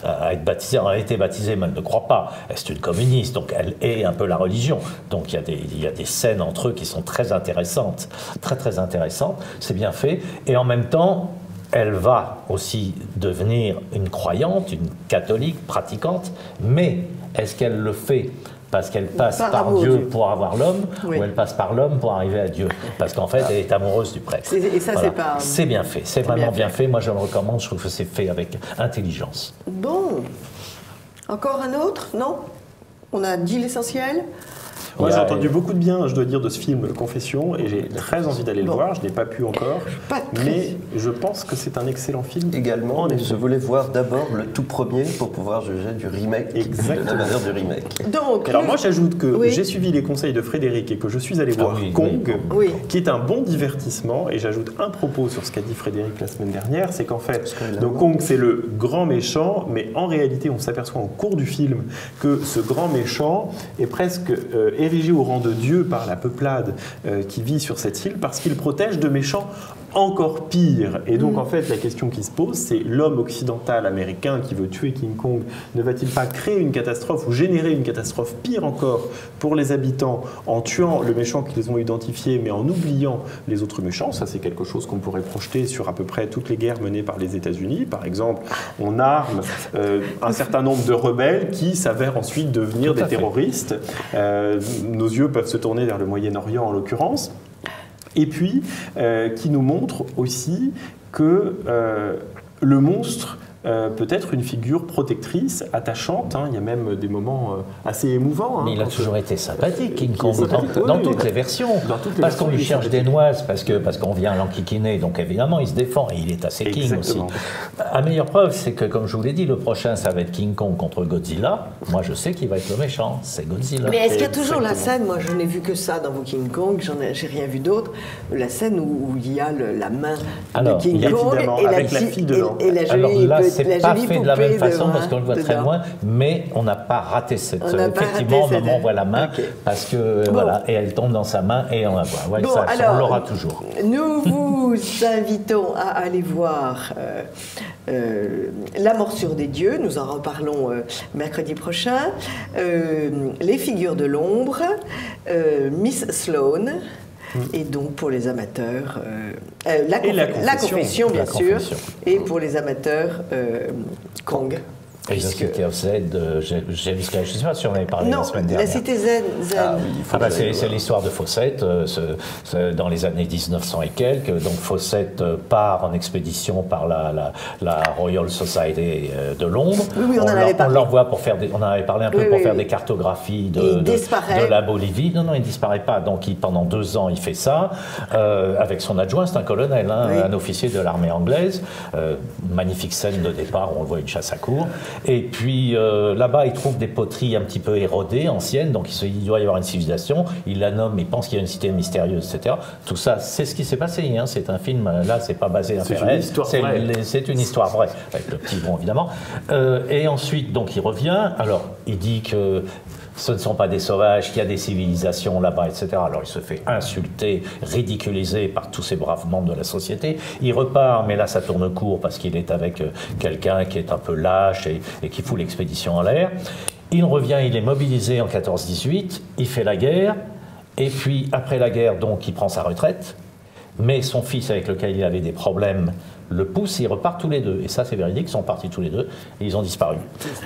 à être baptisée. Elle a été baptisée, mais elle ne croit pas. C'est une communiste, donc elle est un peu la religion. Donc il y a des scènes entre eux qui sont très intéressantes, très très intéressantes. C'est bien fait. Et en même temps, elle va aussi devenir une croyante, une catholique pratiquante. Mais est-ce qu'elle le fait parce qu'elle passe par Dieu pour avoir l'homme, ou elle passe par l'homme pour arriver à Dieu? Parce qu'en fait, elle est amoureuse du prêtre. Et ça, voilà. C'est bien fait, c'est vraiment bien fait. Moi, je le recommande, je trouve que c'est fait avec intelligence. Bon. Encore un autre? Non? On a dit l'essentiel. Moi, j'ai entendu beaucoup de bien, je dois dire, de ce film Confession, et j'ai très envie d'aller le voir. Je n'ai pas pu encore, mais je pense que c'est un excellent film. Également, je voulais voir d'abord le tout premier pour pouvoir juger du remake. Exactement. De la manière du remake. Donc, alors moi, j'ajoute que j'ai suivi les conseils de Frédéric et que je suis allé voir Kong, qui est un bon divertissement. Et j'ajoute un propos sur ce qu'a dit Frédéric la semaine dernière, c'est qu'en fait, donc Kong, c'est le grand méchant, mais en réalité, on s'aperçoit au cours du film que ce grand méchant est presque érigé au rang de Dieu par la peuplade qui vit sur cette île parce qu'il protège de méchants encore pire. Et donc, en fait, la question qui se pose, c'est l'homme occidental américain qui veut tuer King Kong, ne va-t-il pas créer une catastrophe ou générer une catastrophe pire encore pour les habitants en tuant le méchant qu'ils ont identifié, mais en oubliant les autres méchants? Ça, c'est quelque chose qu'on pourrait projeter sur à peu près toutes les guerres menées par les États-Unis. Par exemple, on arme un certain nombre de rebelles qui s'avèrent ensuite devenir des terroristes. Nos yeux peuvent se tourner vers le Moyen-Orient, en l'occurrence. Et puis, qui nous montre aussi que le monstre peut être une figure protectrice, attachante. Il y a même des moments assez émouvants. Mais il a toujours été sympathique, King Kong, dans toutes les versions. Parce qu'on lui cherche des noises, parce qu'on vient l'enquiquiner, donc évidemment, il se défend. Et il est assez King aussi. La meilleure preuve, c'est que, comme je vous l'ai dit, le prochain, ça va être King Kong contre Godzilla. Moi, je sais qu'il va être le méchant, c'est Godzilla. Mais est-ce qu'il y a toujours la scène, moi je n'ai vu que ça dans vos King Kong, j'ai rien vu d'autre, la scène où il y a la main de King Kong et la jolie c'est pas fait de la même façon parce qu'on le voit très loin, mais on n'a pas raté cette. Effectivement, maman voit la main parce que voilà, et elle tombe dans sa main et on la voit. Ouais, ça, alors, on l'aura toujours. Nous vous invitons à aller voir La morsure des dieux. Nous en reparlons mercredi prochain. Les figures de l'ombre, Miss Sloane. Et donc pour les amateurs, la confession bien sûr, et pour les amateurs, Kong. Et la Cité of Z, je ne sais pas si on avait parlé la semaine dernière. La Cité Zen. C'est l'histoire de Fawcett dans les années 1900 et quelques. Donc Fawcett part en expédition par la Royal Society de Londres. Oui, on en avait parlé. On l'envoie pour faire on en avait parlé un peu pour faire des cartographies de la Bolivie. Non, il ne disparaît pas. Donc pendant 2 ans, il fait ça avec son adjoint, c'est un colonel, un officier de l'armée anglaise. Magnifique scène de départ où on voit une chasse à courre. Et puis là-bas, il trouve des poteries un petit peu érodées, anciennes, donc il doit y avoir une civilisation. Il la nomme, il pense qu'il y a une cité mystérieuse, etc. Tout ça, c'est ce qui s'est passé. C'est un film, là, c'est pas basé sur une histoire vraie. C'est une histoire vraie, avec le petit bon, évidemment. Et ensuite, donc, il revient. Alors, il dit que ce ne sont pas des sauvages, qu'il y a des civilisations là-bas, etc. Alors il se fait insulter, ridiculiser par tous ces braves membres de la société. Il repart, mais là ça tourne court parce qu'il est avec quelqu'un qui est un peu lâche et qui fout l'expédition en l'air. Il revient, il est mobilisé en 14-18, il fait la guerre, et puis après la guerre, donc il prend sa retraite, mais son fils avec lequel il avait des problèmes le pousse, ils repartent tous les deux. Et ça, c'est véridique, ils sont partis tous les deux et ils ont disparu.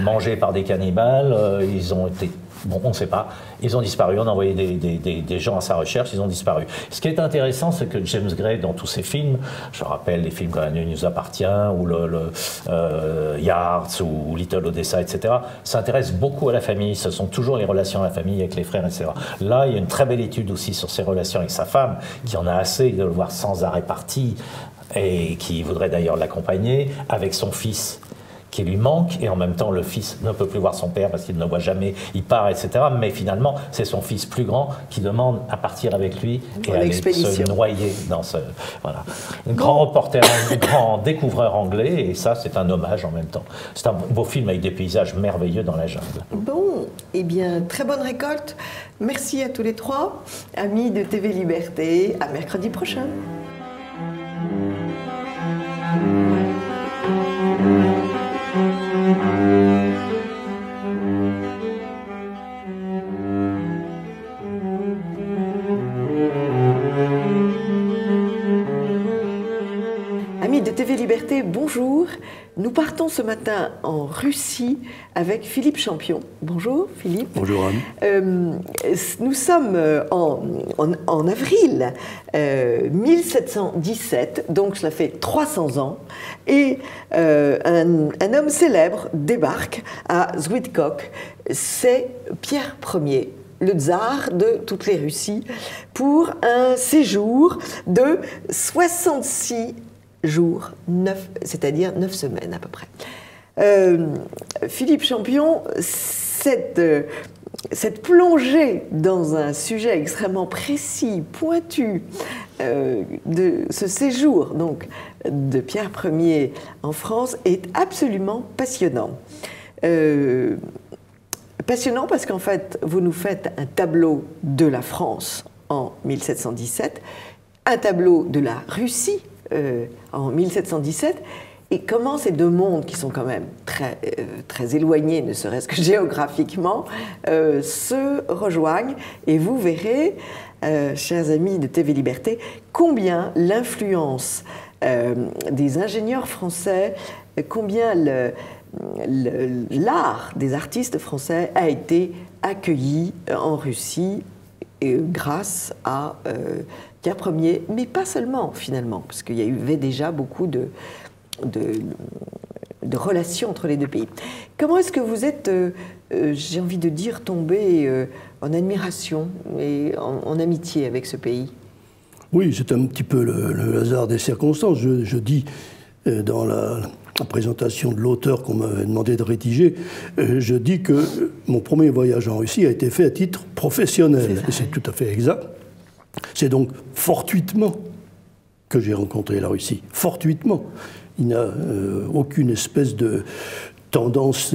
Mangés par des cannibales, ils ont été... Bon, on ne sait pas. Ils ont disparu. On a envoyé des gens à sa recherche, ils ont disparu. Ce qui est intéressant, c'est que James Gray, dans tous ses films, je rappelle les films comme La Nuit nous appartient, ou Yards, ou Little Odessa, etc., s'intéresse beaucoup à la famille. Ce sont toujours les relations à la famille avec les frères, etc. Là, il y a une très belle étude aussi sur ses relations avec sa femme, qui en a assez de le voir sans arrêt parti, et qui voudrait d'ailleurs l'accompagner, avec son fils qui lui manque, et en même temps le fils ne peut plus voir son père parce qu'il ne le voit jamais, il part, etc. Mais finalement, c'est son fils plus grand qui demande à partir avec lui et à aller se noyer dans ce... Voilà. Un grand reporter, un grand découvreur anglais, et ça, c'est un hommage en même temps. C'est un beau film avec des paysages merveilleux dans la jungle. Bon, eh bien, très bonne récolte. Merci à tous les trois, amis de TV Liberté. À mercredi prochain. Amis de TV Liberté. Liberté, bonjour. Nous partons ce matin en Russie avec Philippe Champion. Bonjour Philippe. Bonjour Anne. Nous sommes en avril 1717, donc cela fait 300 ans, et un homme célèbre débarque à Zwitkov. C'est Pierre Ier, le tsar de toutes les Russies, pour un séjour de 66 jours, c'est-à-dire 9 semaines à peu près. Philippe Champion, cette plongée dans un sujet extrêmement précis, pointu, de ce séjour donc, de Pierre Ier en France est absolument passionnant. Passionnant parce qu'en fait, vous nous faites un tableau de la France en 1717, un tableau de la Russie en 1717, et comment ces deux mondes, qui sont quand même très éloignés, ne serait-ce que géographiquement, se rejoignent. Et vous verrez, chers amis de TV Liberté, combien l'influence des ingénieurs français, combien l'art des artistes français a été accueilli en Russie grâce à Pierre Ier, mais pas seulement finalement, parce qu'il y avait déjà beaucoup de relations entre les deux pays. Comment est-ce que vous êtes, j'ai envie de dire, tombé en admiration et en amitié avec ce pays? Oui, c'est un petit peu le hasard des circonstances. Je dis dans la présentation de l'auteur qu'on m'avait demandé de rédiger, je dis que mon premier voyage en Russie a été fait à titre professionnel. Et c'est tout à fait exact. C'est donc fortuitement que j'ai rencontré la Russie. Fortuitement. Il n'y a aucune espèce de tendance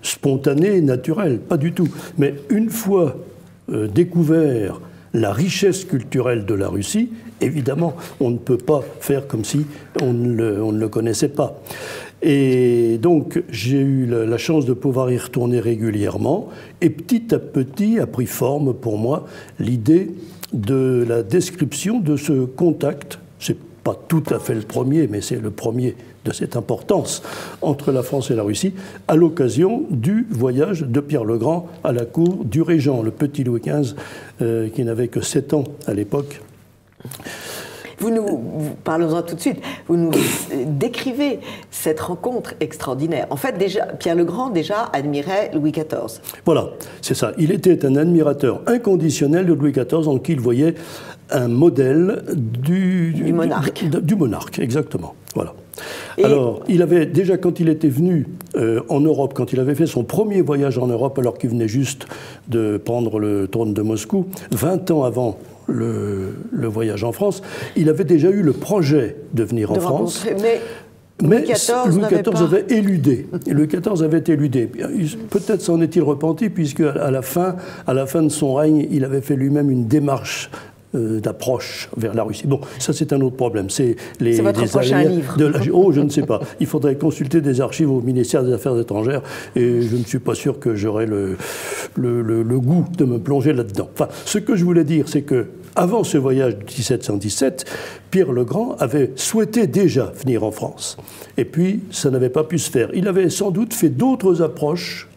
spontanée, naturelle, pas du tout. Mais une fois découvert la richesse culturelle de la Russie, évidemment, on ne peut pas faire comme si on ne le connaissait pas. Et donc, j'ai eu la chance de pouvoir y retourner régulièrement. Et petit à petit a pris forme pour moi l'idée de la description de ce contact. C'est pas tout à fait le premier, mais c'est le premier de cette importance entre la France et la Russie, à l'occasion du voyage de Pierre le Grand à la cour du régent, le petit Louis XV, qui n'avait que 7 ans à l'époque. Parlons-en tout de suite, vous nous décrivez cette rencontre extraordinaire. En fait, déjà, Pierre le Grand déjà admirait Louis XIV. Voilà, c'est ça. Il était un admirateur inconditionnel de Louis XIV, en qui il voyait un modèle du monarque. Du monarque, exactement. Voilà. Alors, il avait déjà, quand il était venu en Europe, quand il avait fait son premier voyage en Europe, alors qu'il venait juste de prendre le trône de Moscou, 20 ans avant le voyage en France, il avait déjà eu le projet de venir en France. Mais Louis XIV avait éludé. Louis XIV avait éludé. Peut-être s'en est-il repenti, puisque à la fin de son règne, il avait fait lui-même une démarche d'approche vers la Russie. Bon, ça c'est un autre problème. C'est votre prochain livre. Oh, je ne sais pas. Il faudrait consulter des archives au ministère des Affaires étrangères et je ne suis pas sûr que j'aurai le goût de me plonger là-dedans. Enfin, ce que je voulais dire, c'est que avant ce voyage de 1717, Pierre le Grand avait souhaité déjà venir en France. Et puis, ça n'avait pas pu se faire. Il avait sans doute fait d'autres approches.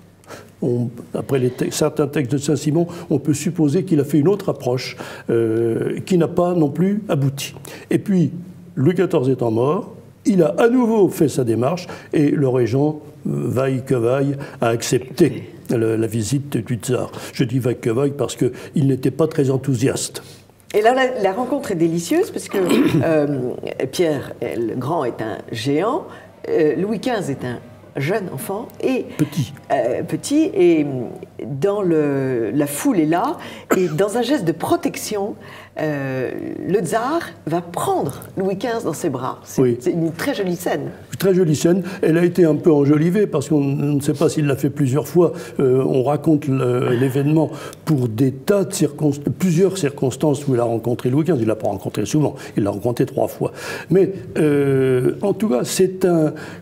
Après certains textes de Saint-Simon, on peut supposer qu'il a fait une autre approche qui n'a pas non plus abouti. Et puis, Louis XIV étant mort, il a à nouveau fait sa démarche et le régent, vaille que vaille, a accepté la visite du tsar. Je dis vaille que vaille parce qu'il n'était pas très enthousiaste. Et là, la rencontre est délicieuse parce que Pierre le Grand est un géant, Louis XV est un jeune enfant et petit et dans la foule est là et dans un geste de protection, le tsar va prendre Louis XV dans ses bras. C'est une très jolie scène. Très jolie scène. Elle a été un peu enjolivée parce qu'on ne sait pas s'il l'a fait plusieurs fois. On raconte l'événement pour des tas de plusieurs circonstances où il a rencontré Louis XV. Il ne l'a pas rencontré souvent. Il l'a rencontré 3 fois. Mais en tout cas, c'est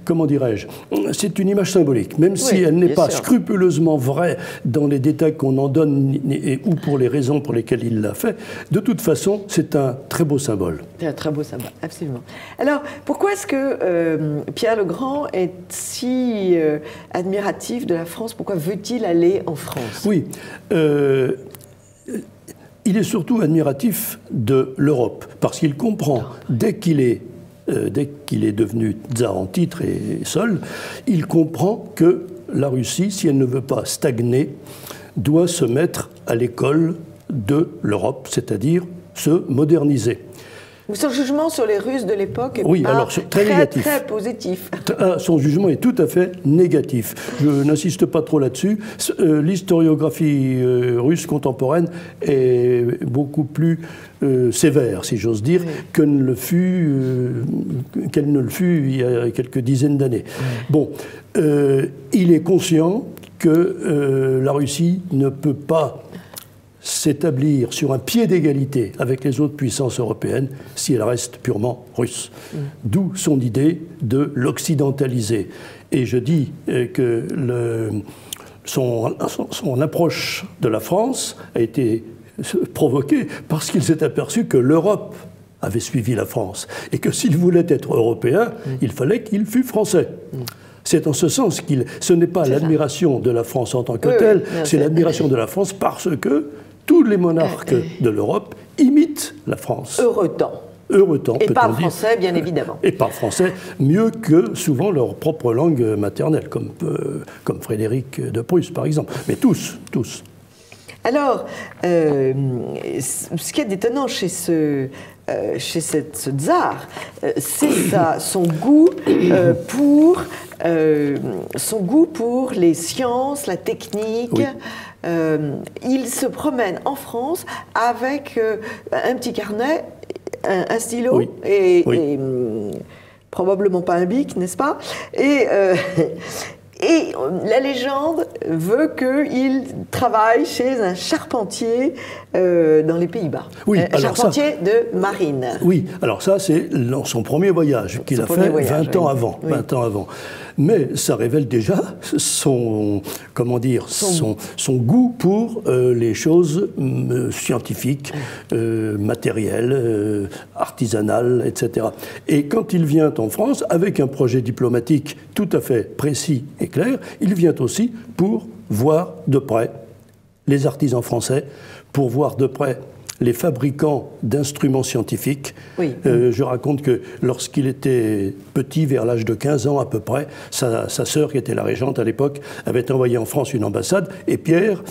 comment dirais-je, c'est une image symbolique, même si elle n'est pas scrupuleusement vraie dans les détails qu'on en donne ou pour les raisons pour lesquelles il l'a fait. De toute façon, c'est un très beau symbole. C'est un très beau symbole, absolument. Alors, pourquoi est-ce que Pierre le Grand est si admiratif de la France? Pourquoi veut-il aller en France? Oui. Il est surtout admiratif de l'Europe, parce qu'il comprend, dès qu'il est devenu tsar en titre et seul, il comprend que la Russie, si elle ne veut pas stagner, doit se mettre à l'école de l'Europe, c'est-à-dire se moderniser. Son jugement sur les Russes de l'époque est très négatif. Très positif. Son jugement est tout à fait négatif. Je n'insiste pas trop là-dessus. L'historiographie russe contemporaine est beaucoup plus sévère, si j'ose dire, qu'elle ne le fut il y a quelques dizaines d'années. Bon, il est conscient que la Russie ne peut pas s'établir sur un pied d'égalité avec les autres puissances européennes si elle reste purement russe. D'où son idée de l'occidentaliser. Et je dis que son approche de la France a été provoquée parce qu'il s'est aperçu que l'Europe avait suivi la France et que s'il voulait être européen, il fallait qu'il fût français. C'est en ce sens ce n'est pas l'admiration de la France en tant que telle, c'est l'admiration de la France parce que tous les monarques de l'Europe imitent la France. Heureux temps. Et parlent français, bien évidemment. Et parlent français mieux que souvent leur propre langue maternelle, comme Frédéric de Prusse, par exemple. Mais tous. Alors, ce qui est étonnant chez ce tsar, c'est son goût pour les sciences, la technique. Oui. Il se promène en France avec un petit carnet, un stylo et probablement pas un bic, n'est-ce pas? Et la légende veut qu'il travaille chez un charpentier dans les Pays-Bas. Oui, un charpentier de marine. Oui, alors ça, c'est son premier voyage qu'il a fait 20 ans avant. Mais ça révèle déjà son goût pour les choses scientifiques, matérielles, artisanales, etc. Et quand il vient en France, avec un projet diplomatique tout à fait précis et clair, il vient aussi pour voir de près les artisans français, pour voir de près les fabricants d'instruments scientifiques. Je raconte que lorsqu'il était petit, vers l'âge de 15 ans à peu près, sa sœur, qui était la régente à l'époque, avait envoyé en France une ambassade, et Pierre,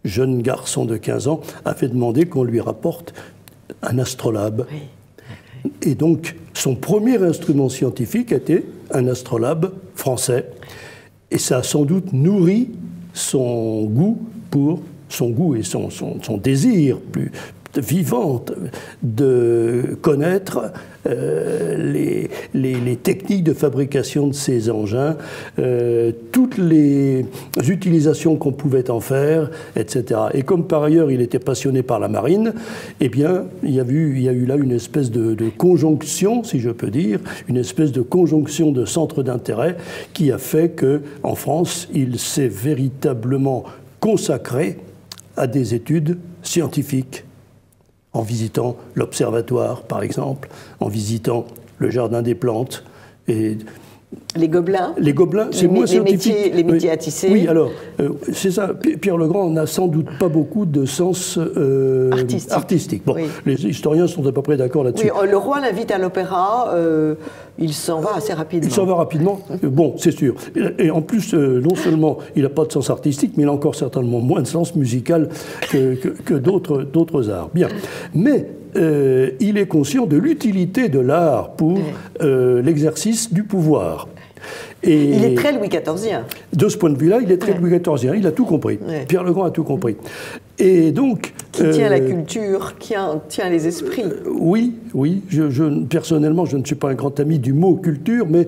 jeune garçon de 15 ans, a fait demander qu'on lui rapporte un astrolabe. Et donc, son premier instrument scientifique était un astrolabe français, et ça a sans doute nourri son goût et son désir plus vivant de connaître les techniques de fabrication de ces engins, toutes les utilisations qu'on pouvait en faire, etc. Et comme par ailleurs il était passionné par la marine, eh bien il y a eu là une espèce de conjonction, si je peux dire, une espèce de conjonction de centres d'intérêt qui a fait qu'en France il s'est véritablement consacré à des études scientifiques, en visitant l'observatoire, par exemple, en visitant le jardin des plantes. Et les gobelins. Les gobelins, c'est moins scientifique. Les métiers à tisser. Oui, alors, c'est ça. Pierre le Grand n'a sans doute pas beaucoup de sens artistique. Bon, les historiens sont à peu près d'accord là-dessus. Oui, le roi l'invite à l'opéra, il s'en va assez rapidement. Il s'en va rapidement, bon, c'est sûr. Et en plus, non seulement il n'a pas de sens artistique, mais il a encore certainement moins de sens musical que d'autres arts. Bien. Mais il est conscient de l'utilité de l'art pour l'exercice du pouvoir. Et il est très Louis XIVien. De ce point de vue-là, il est très Louis XIVien. Il a tout compris. Pierre le Grand a tout compris. Et donc, qui tient la culture, qui tient les esprits. Oui. Personnellement, je ne suis pas un grand ami du mot culture, mais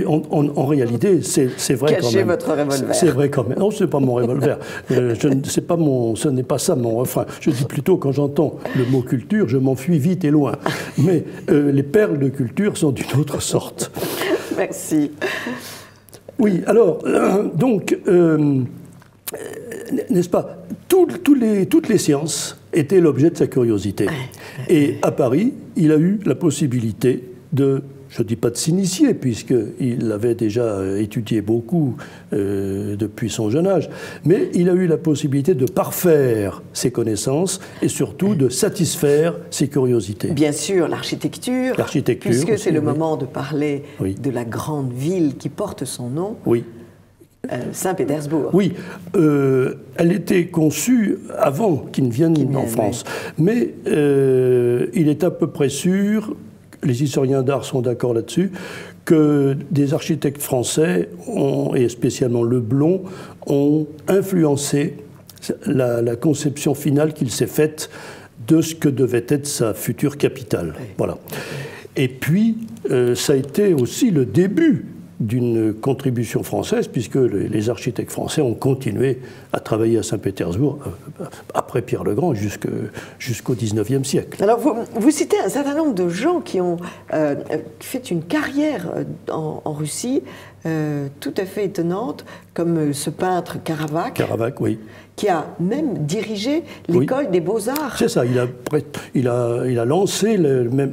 en réalité, c'est vrai quand même. Cachez votre revolver. C'est vrai quand même. Non, ce n'est pas mon revolver. Ce n'est pas ça mon refrain. Je dis plutôt, quand j'entends le mot culture, je m'enfuis vite et loin. Mais les perles de culture sont d'une autre sorte. Merci. Oui, alors, donc... n'est-ce pas, toutes les sciences étaient l'objet de sa curiosité. Et à Paris, il a eu la possibilité de, je ne dis pas de s'initier, puisqu'il avait déjà étudié beaucoup depuis son jeune âge, mais il a eu la possibilité de parfaire ses connaissances et surtout de satisfaire ses curiosités. Bien sûr, l'architecture, puisque c'est le moment de parler de la grande ville qui porte son nom. Oui. Saint-Pétersbourg. Oui, elle était conçue avant qu'il ne vienne en France. Mais il est à peu près sûr, les historiens d'art sont d'accord là-dessus, que des architectes français, et spécialement Leblond, ont influencé la conception finale qu'il s'est faite de ce que devait être sa future capitale. Voilà. Et puis, ça a été aussi le début d'une contribution française, puisque les architectes français ont continué à travailler à Saint-Pétersbourg après Pierre le Grand jusqu'au XIXe siècle. Alors vous citez un certain nombre de gens qui ont fait une carrière en Russie tout à fait étonnante, comme ce peintre Caravage. Caravage, oui. Qui a même dirigé l'école des Beaux-Arts. C'est ça, il a lancé,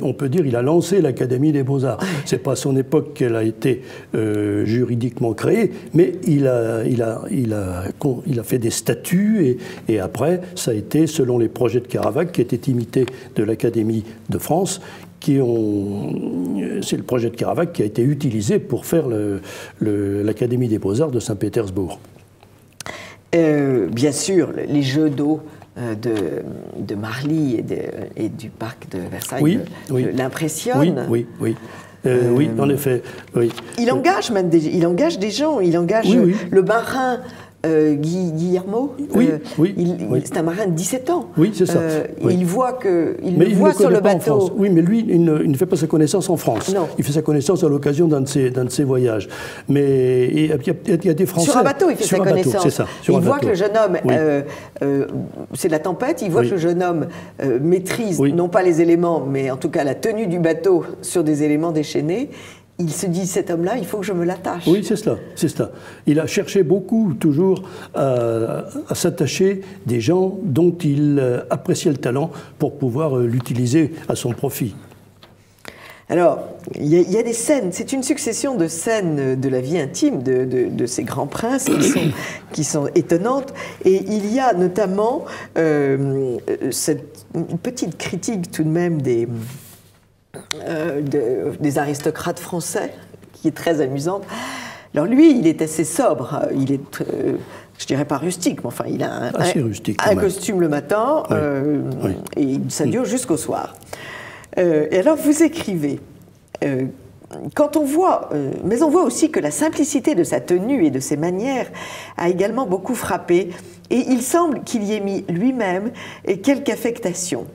on peut dire, il a lancé l'Académie des Beaux-Arts. C'est pas à son époque qu'elle a été juridiquement créée, mais il a fait des statuts et après, ça a été, selon les projets de Caravage, qui étaient imités de l'Académie de France, c'est le projet de Caravage qui a été utilisé pour faire l'Académie des Beaux-Arts de Saint-Pétersbourg. Bien sûr, les jeux d'eau de Marly et du parc de Versailles l'impressionnent. Oui, en effet. Oui. Il engage des gens, il engage le marin Guillermo. C'est un marin de 17 ans. Oui, c'est ça. Il voit sur le bateau. Oui, mais lui, il ne fait pas sa connaissance en France. Non. Il fait sa connaissance à l'occasion d'un de ses voyages. Mais il y a des Français. Sur un bateau, il fait sa connaissance. C'est ça. Il voit que le jeune homme, c'est la tempête, il voit que le jeune homme maîtrise non pas les éléments, mais en tout cas la tenue du bateau sur des éléments déchaînés. Il se dit, cet homme-là, il faut que je me l'attache. Oui, c'est cela. Il a cherché beaucoup, toujours, à s'attacher des gens dont il appréciait le talent pour pouvoir l'utiliser à son profit. Alors, il y a des scènes, c'est une succession de scènes de la vie intime de ces grands princes qui sont étonnantes. Et il y a notamment cette petite critique tout de même des aristocrates français, qui est très amusante. Alors lui, il est assez sobre, il est, je dirais pas rustique, mais enfin, il a un costume le matin, et ça dure jusqu'au soir. Et alors vous écrivez, quand on voit, mais on voit aussi que la simplicité de sa tenue et de ses manières a également beaucoup frappé, et il semble qu'il y ait mis lui-même quelque affectation.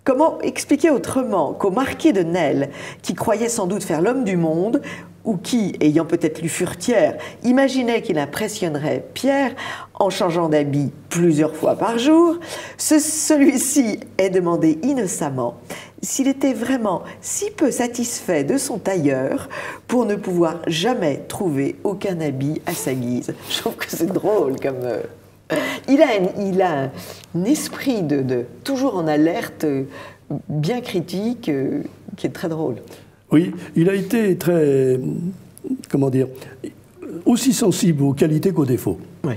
Comment expliquer autrement qu'au marquis de Nesle, qui croyait sans doute faire l'homme du monde, ou qui, ayant peut-être lu Furetière, imaginait qu'il impressionnerait Pierre en changeant d'habit plusieurs fois par jour, celui-ci ait demandé innocemment s'il était vraiment si peu satisfait de son tailleur pour ne pouvoir jamais trouver aucun habit à sa guise. Je trouve que c'est drôle comme... Il a un esprit de toujours en alerte, bien critique, qui est très drôle. Oui, il a été très, comment dire, aussi sensible aux qualités qu'aux défauts. Oui.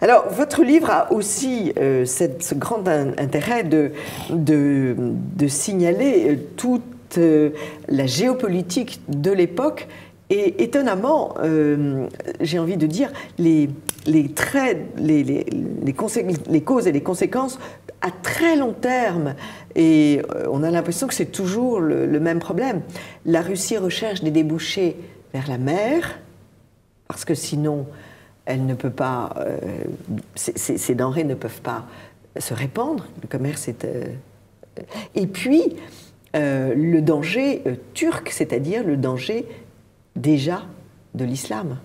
Alors, votre livre a aussi ce grand intérêt de signaler toute la géopolitique de l'époque et étonnamment, j'ai envie de dire, les causes et les conséquences à très long terme. Et on a l'impression que c'est toujours le même problème. La Russie recherche des débouchés vers la mer, parce que sinon, elle ne peut pas, ces denrées ne peuvent pas se répandre. Le commerce est... Et puis, le danger turc, c'est-à-dire le danger déjà de l'islam.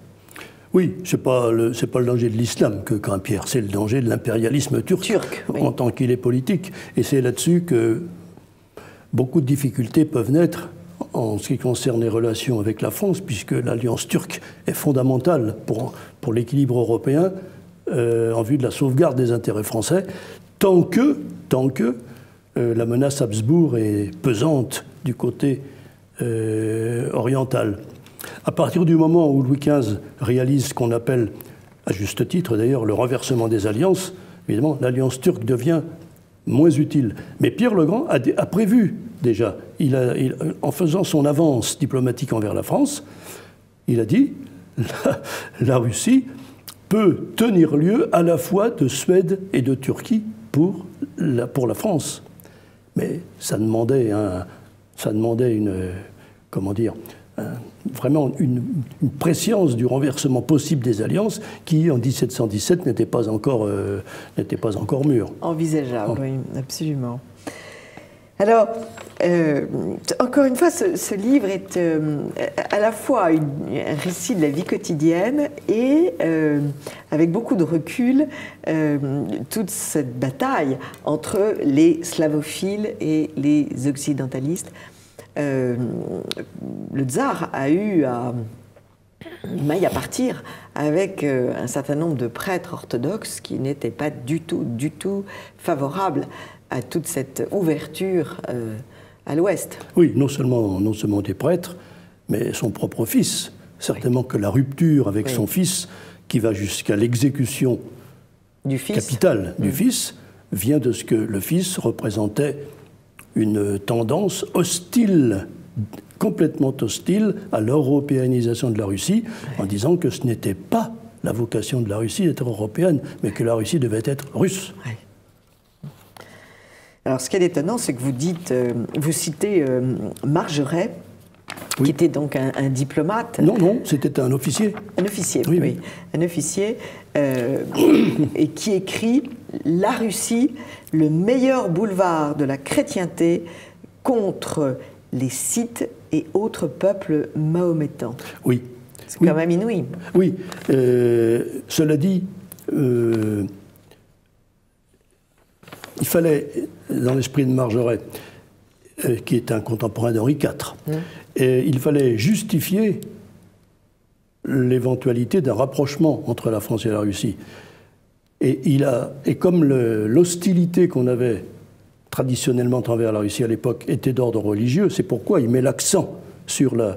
Oui, c'est pas le danger de l'islam que craint Pierre, c'est le danger de l'impérialisme turc en tant qu'il est politique. Et c'est là-dessus que beaucoup de difficultés peuvent naître en ce qui concerne les relations avec la France, puisque l'alliance turque est fondamentale pour l'équilibre européen en vue de la sauvegarde des intérêts français, tant que la menace Habsbourg est pesante du côté oriental. À partir du moment où Louis XV réalise ce qu'on appelle, à juste titre d'ailleurs, le renversement des alliances, évidemment, l'alliance turque devient moins utile. Mais Pierre le Grand a prévu déjà, en faisant son avance diplomatique envers la France, il a dit la Russie peut tenir lieu à la fois de Suède et de Turquie pour la France. Mais ça demandait vraiment une prescience du renversement possible des alliances qui, en 1717, n'était pas encore mûre. Envisageable, oui, absolument. Alors, encore une fois, ce livre est à la fois un récit de la vie quotidienne et, avec beaucoup de recul, toute cette bataille entre les slavophiles et les occidentalistes. Le tsar a eu maille à partir avec un certain nombre de prêtres orthodoxes qui n'étaient pas du tout favorables à toute cette ouverture à l'Ouest. Oui, non seulement des prêtres, mais son propre fils. Certainement que la rupture avec son fils, qui va jusqu'à l'exécution capitale du fils, vient de ce que le fils représentait une tendance hostile, complètement hostile à l'européanisation de la Russie, en disant que ce n'était pas la vocation de la Russie d'être européenne, mais que la Russie devait être russe. Oui. Alors, ce qui est étonnant, c'est que vous citez Margeret, qui était donc un diplomate. Non, c'était un officier. Un officier, oui. Un officier, et qui écrit « La Russie, le meilleur boulevard de la chrétienté contre les Scythes et autres peuples mahométans ». Oui. C'est quand même inouï. Oui. Cela dit, il fallait, dans l'esprit de Margeret, qui est un contemporain d'Henri IV, il fallait justifier l'éventualité d'un rapprochement entre la France et la Russie. Et comme l'hostilité qu'on avait traditionnellement envers la Russie à l'époque était d'ordre religieux, c'est pourquoi il met l'accent sur la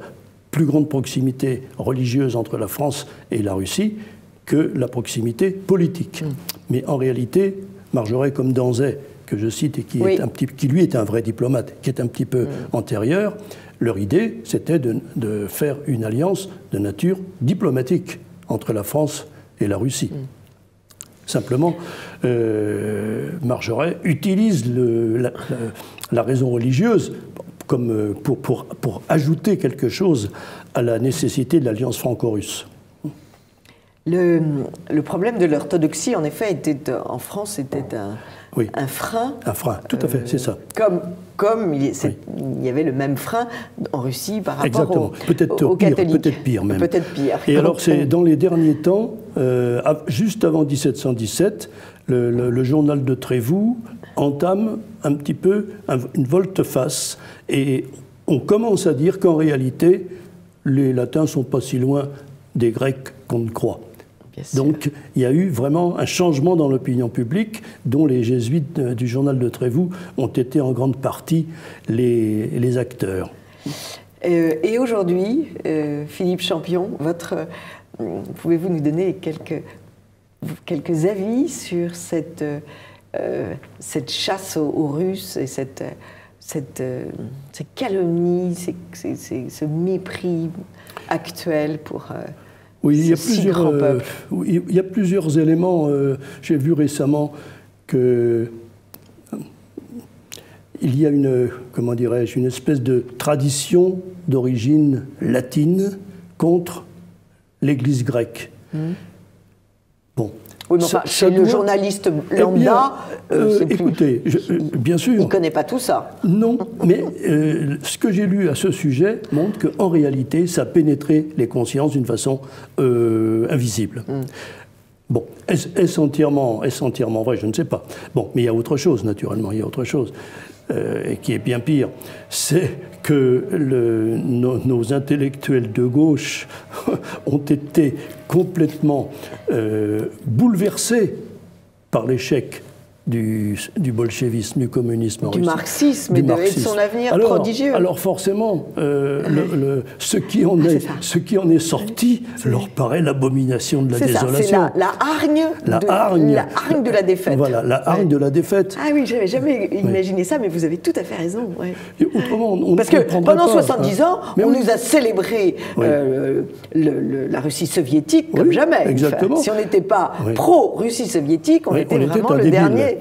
plus grande proximité religieuse entre la France et la Russie que la proximité politique. Mais en réalité, Margeret, comme Danzé, que je cite et qui lui est un vrai diplomate, qui est un petit peu antérieur, leur idée, c'était de faire une alliance de nature diplomatique entre la France et la Russie. Simplement, Margeret utilise la raison religieuse comme pour ajouter quelque chose à la nécessité de l'alliance franco-russe. Le problème de l'orthodoxie, en effet, en France, était un frein. Un frein, tout à fait, c'est ça. Comme il y avait le même frein en Russie par rapport aux catholiques. Peut-être pire même. Peut-être pire. Et alors, c'est dans les derniers temps, juste avant 1717, le journal de Trévoux entame un petit peu une volte-face. Et on commence à dire qu'en réalité, les Latins ne sont pas si loin des Grecs qu'on ne croit. Donc, il y a eu vraiment un changement dans l'opinion publique dont les jésuites du journal de Trévoux ont été en grande partie les acteurs. Et aujourd'hui, Philippe Champion, pouvez-vous nous donner quelques avis sur cette chasse aux Russes et ces calomnies, ce mépris actuel pour... Oui, il y a plusieurs éléments. J'ai vu récemment qu'il y a une espèce de tradition d'origine latine contre l'Église grecque. Bon. Oui, mais enfin, chez le journaliste lambda, écoutez, bien sûr. Il ne connaît pas tout ça. Non, mais ce que j'ai lu à ce sujet montre qu'en réalité, ça pénétrait les consciences d'une façon invisible. Bon, est-ce entièrement vrai? Je ne sais pas. Bon, mais il y a autre chose, naturellement, il y a autre chose, et qui est bien pire. C'est que nos intellectuels de gauche ont été complètement bouleversés par l'échec du bolchevisme, du communisme en Russie. Du marxisme et de son avenir prodigieux. Alors forcément, ce qui en est sorti leur paraît l'abomination de la désolation. C'est la hargne de la défaite. Voilà, la hargne de la défaite. Ah oui, j'avais jamais imaginé ça, mais vous avez tout à fait raison. Ouais. Et autrement, parce que pendant 70 ans, on nous a célébré la Russie soviétique comme jamais. Exactement. Si on n'était pas pro-Russie soviétique, on était vraiment le dernier.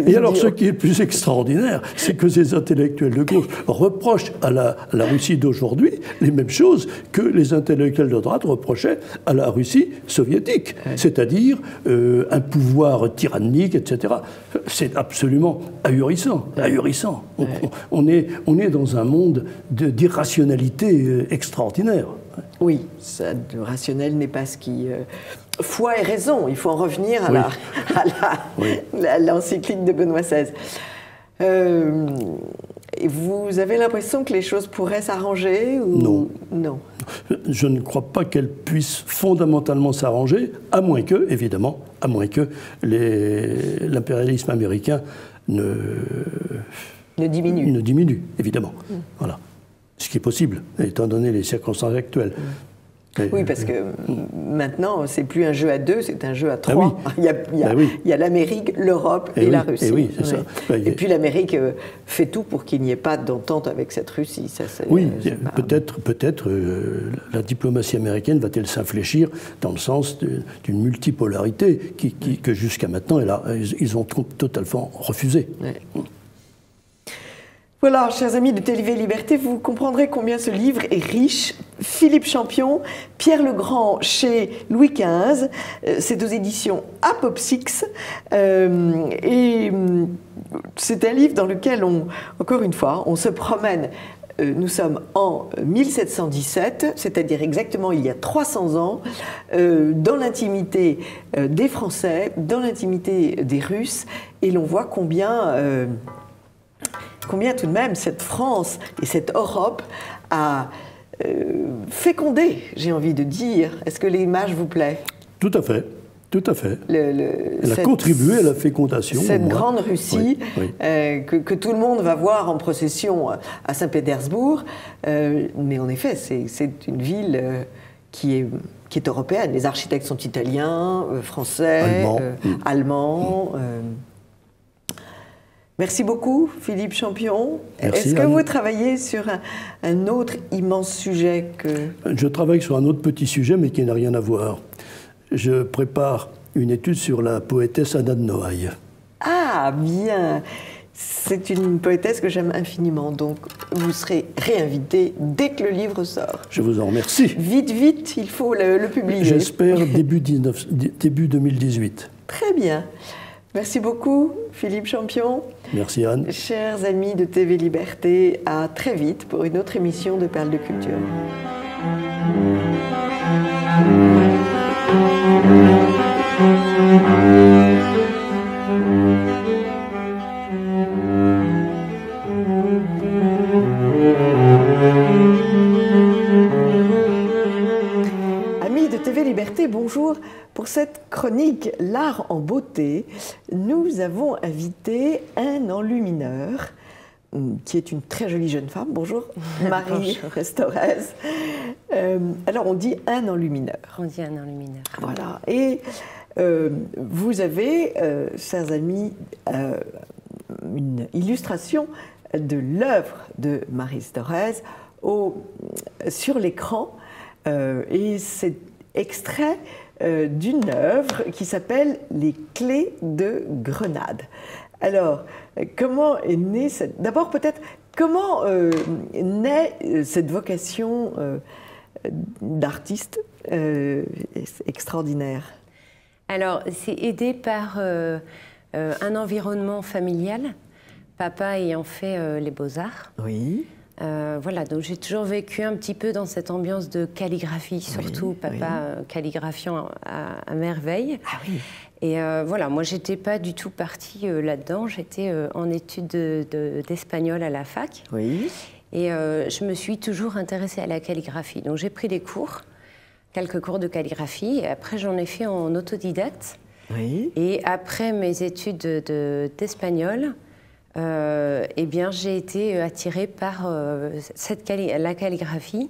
Et alors, ce qui est le plus extraordinaire, c'est que ces intellectuels de gauche reprochent à la Russie d'aujourd'hui les mêmes choses que les intellectuels de droite reprochaient à la Russie soviétique, c'est-à-dire un pouvoir tyrannique, etc. C'est absolument ahurissant. Ahurissant. On est dans un monde d'irrationalité extraordinaire. Oui, ça, le rationnel n'est pas ce qui... foi et raison, il faut en revenir à l'encyclique de Benoît XVI. Et vous avez l'impression que les choses pourraient s'arranger ou... Non. Je ne crois pas qu'elles puissent fondamentalement s'arranger, à moins que, évidemment, l'impérialisme américain ne diminue, évidemment. Voilà. Ce qui est possible, étant donné les circonstances actuelles. Oui, parce que maintenant, c'est plus un jeu à 2, c'est un jeu à 3. Il y a l'Amérique, l'Europe et la Russie. Oui, c'est ça. Et puis l'Amérique fait tout pour qu'il n'y ait pas d'entente avec cette Russie. Peut-être la diplomatie américaine va-t-elle s'infléchir dans le sens d'une multipolarité que jusqu'à maintenant, ils ont totalement refusé. Voilà, chers amis de TV Liberté, vous comprendrez combien ce livre est riche. Philippe Champion, Pierre le Grand chez Louis XV, c'est aux éditions Apopsix. Et c'est un livre dans lequel, encore une fois, on se promène. Nous sommes en 1717, c'est-à-dire exactement il y a 300 ans, dans l'intimité des Français, dans l'intimité des Russes, et l'on voit combien tout de même cette France et cette Europe a fécondé, j'ai envie de dire. Est-ce que l'image vous plaît? Tout à fait. Tout à fait. Elle a contribué à la fécondation. Cette grande Russie que tout le monde va voir en procession à Saint-Pétersbourg. Mais en effet, c'est une ville qui est européenne. Les architectes sont italiens, français, allemands. Merci beaucoup, Philippe Champion. Est-ce que vous travaillez sur un autre immense sujet que... Je travaille sur un autre petit sujet, mais qui n'a rien à voir. Je prépare une étude sur la poétesse Anna de Noailles. Ah, bien. C'est une poétesse que j'aime infiniment, donc vous serez réinvité dès que le livre sort. Je vous en remercie. Vite, vite, il faut le publier. J'espère début 2018. Très bien. Merci beaucoup, Philippe Champion. Merci, Anne. Chers amis de TV Liberté, à très vite pour une autre émission de Perles de Culture. Amis de TV Liberté, bonjour. Pour cette chronique L'art en beauté, nous avons invité un enlumineur qui est une très jolie jeune femme. Bonjour, Marie Restorez. Alors, on dit un enlumineur. On dit un enlumineur. Voilà. Et vous avez, chers amis, une illustration de l'œuvre de Marie Restorez sur l'écran. Et c'est extrait d'une œuvre qui s'appelle « Les clés de Grenade ». Alors, comment est née cette... D'abord, peut-être, comment naît cette vocation d'artiste extraordinaire? Alors, c'est aidé par un environnement familial, papa ayant fait les beaux-arts. Oui. Voilà, donc j'ai toujours vécu un petit peu dans cette ambiance de calligraphie, surtout papa calligraphiant à merveille. Ah oui. Et voilà, moi j'étais pas du tout partie là-dedans, j'étais en études d'espagnol à la fac. Oui. Et je me suis toujours intéressée à la calligraphie. Donc j'ai pris des cours, quelques cours de calligraphie, et après j'en ai fait en autodidacte. Oui. Et après mes études d'espagnol, eh bien, j'ai été attirée par la calligraphie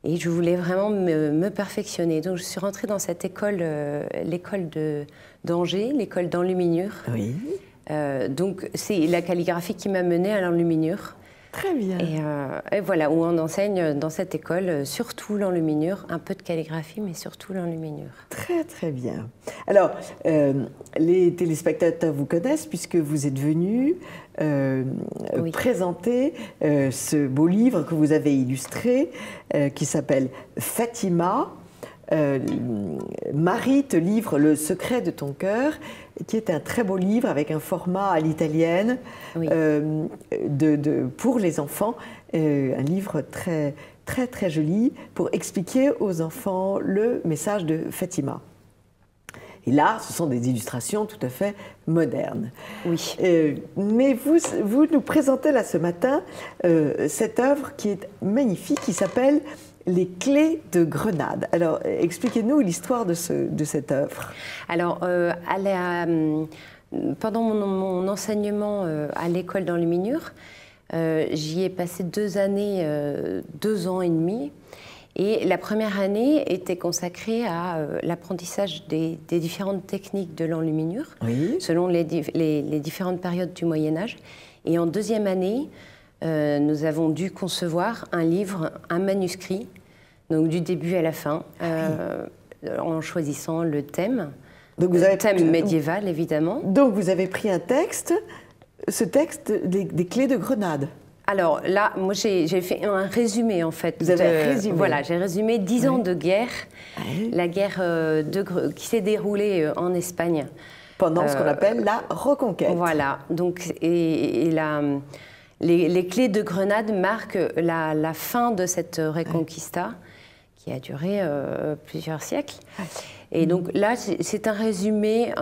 et je voulais vraiment me perfectionner. Donc, je suis rentrée dans cette école, l'école d'Angers, l'école d'enluminure. Oui. Donc, c'est la calligraphie qui m'a menée à l'enluminure. Très bien. Et voilà, où on enseigne dans cette école surtout l'enluminure, un peu de calligraphie, mais surtout l'enluminure. Très, très bien. Alors, les téléspectateurs vous connaissent puisque vous êtes venu présenter ce beau livre que vous avez illustré, qui s'appelle Fatima. Marie te livre le secret de ton cœur, qui est un très beau livre avec un format à l'italienne pour les enfants, un livre très, très, très joli pour expliquer aux enfants le message de Fatima. Et là, ce sont des illustrations tout à fait modernes. Oui. Mais vous nous présentez là ce matin cette œuvre qui est magnifique, qui s'appelle Les clés de Grenade. Alors, expliquez-nous l'histoire de cette œuvre. Alors, pendant mon enseignement à l'école d'enluminure, j'y ai passé 2 années, 2 ans et demi. Et la première année était consacrée à l'apprentissage des différentes techniques de l'enluminure, selon les différentes périodes du Moyen-Âge. Et en 2e année, nous avons dû concevoir un livre, un manuscrit, donc du début à la fin, en choisissant le thème. Donc vous avez thème médiéval, évidemment. Donc vous avez pris un texte, ce texte des clés de Grenade. Alors là, moi j'ai fait un résumé en fait. Vous avez résumé. Voilà, j'ai résumé 10 ans de guerre, la guerre qui s'est déroulée en Espagne. Pendant ce qu'on appelle la Reconquête. Voilà, donc les clés de Grenade marquent la fin de cette Reconquista qui a duré plusieurs siècles. Et donc là, c'est un résumé,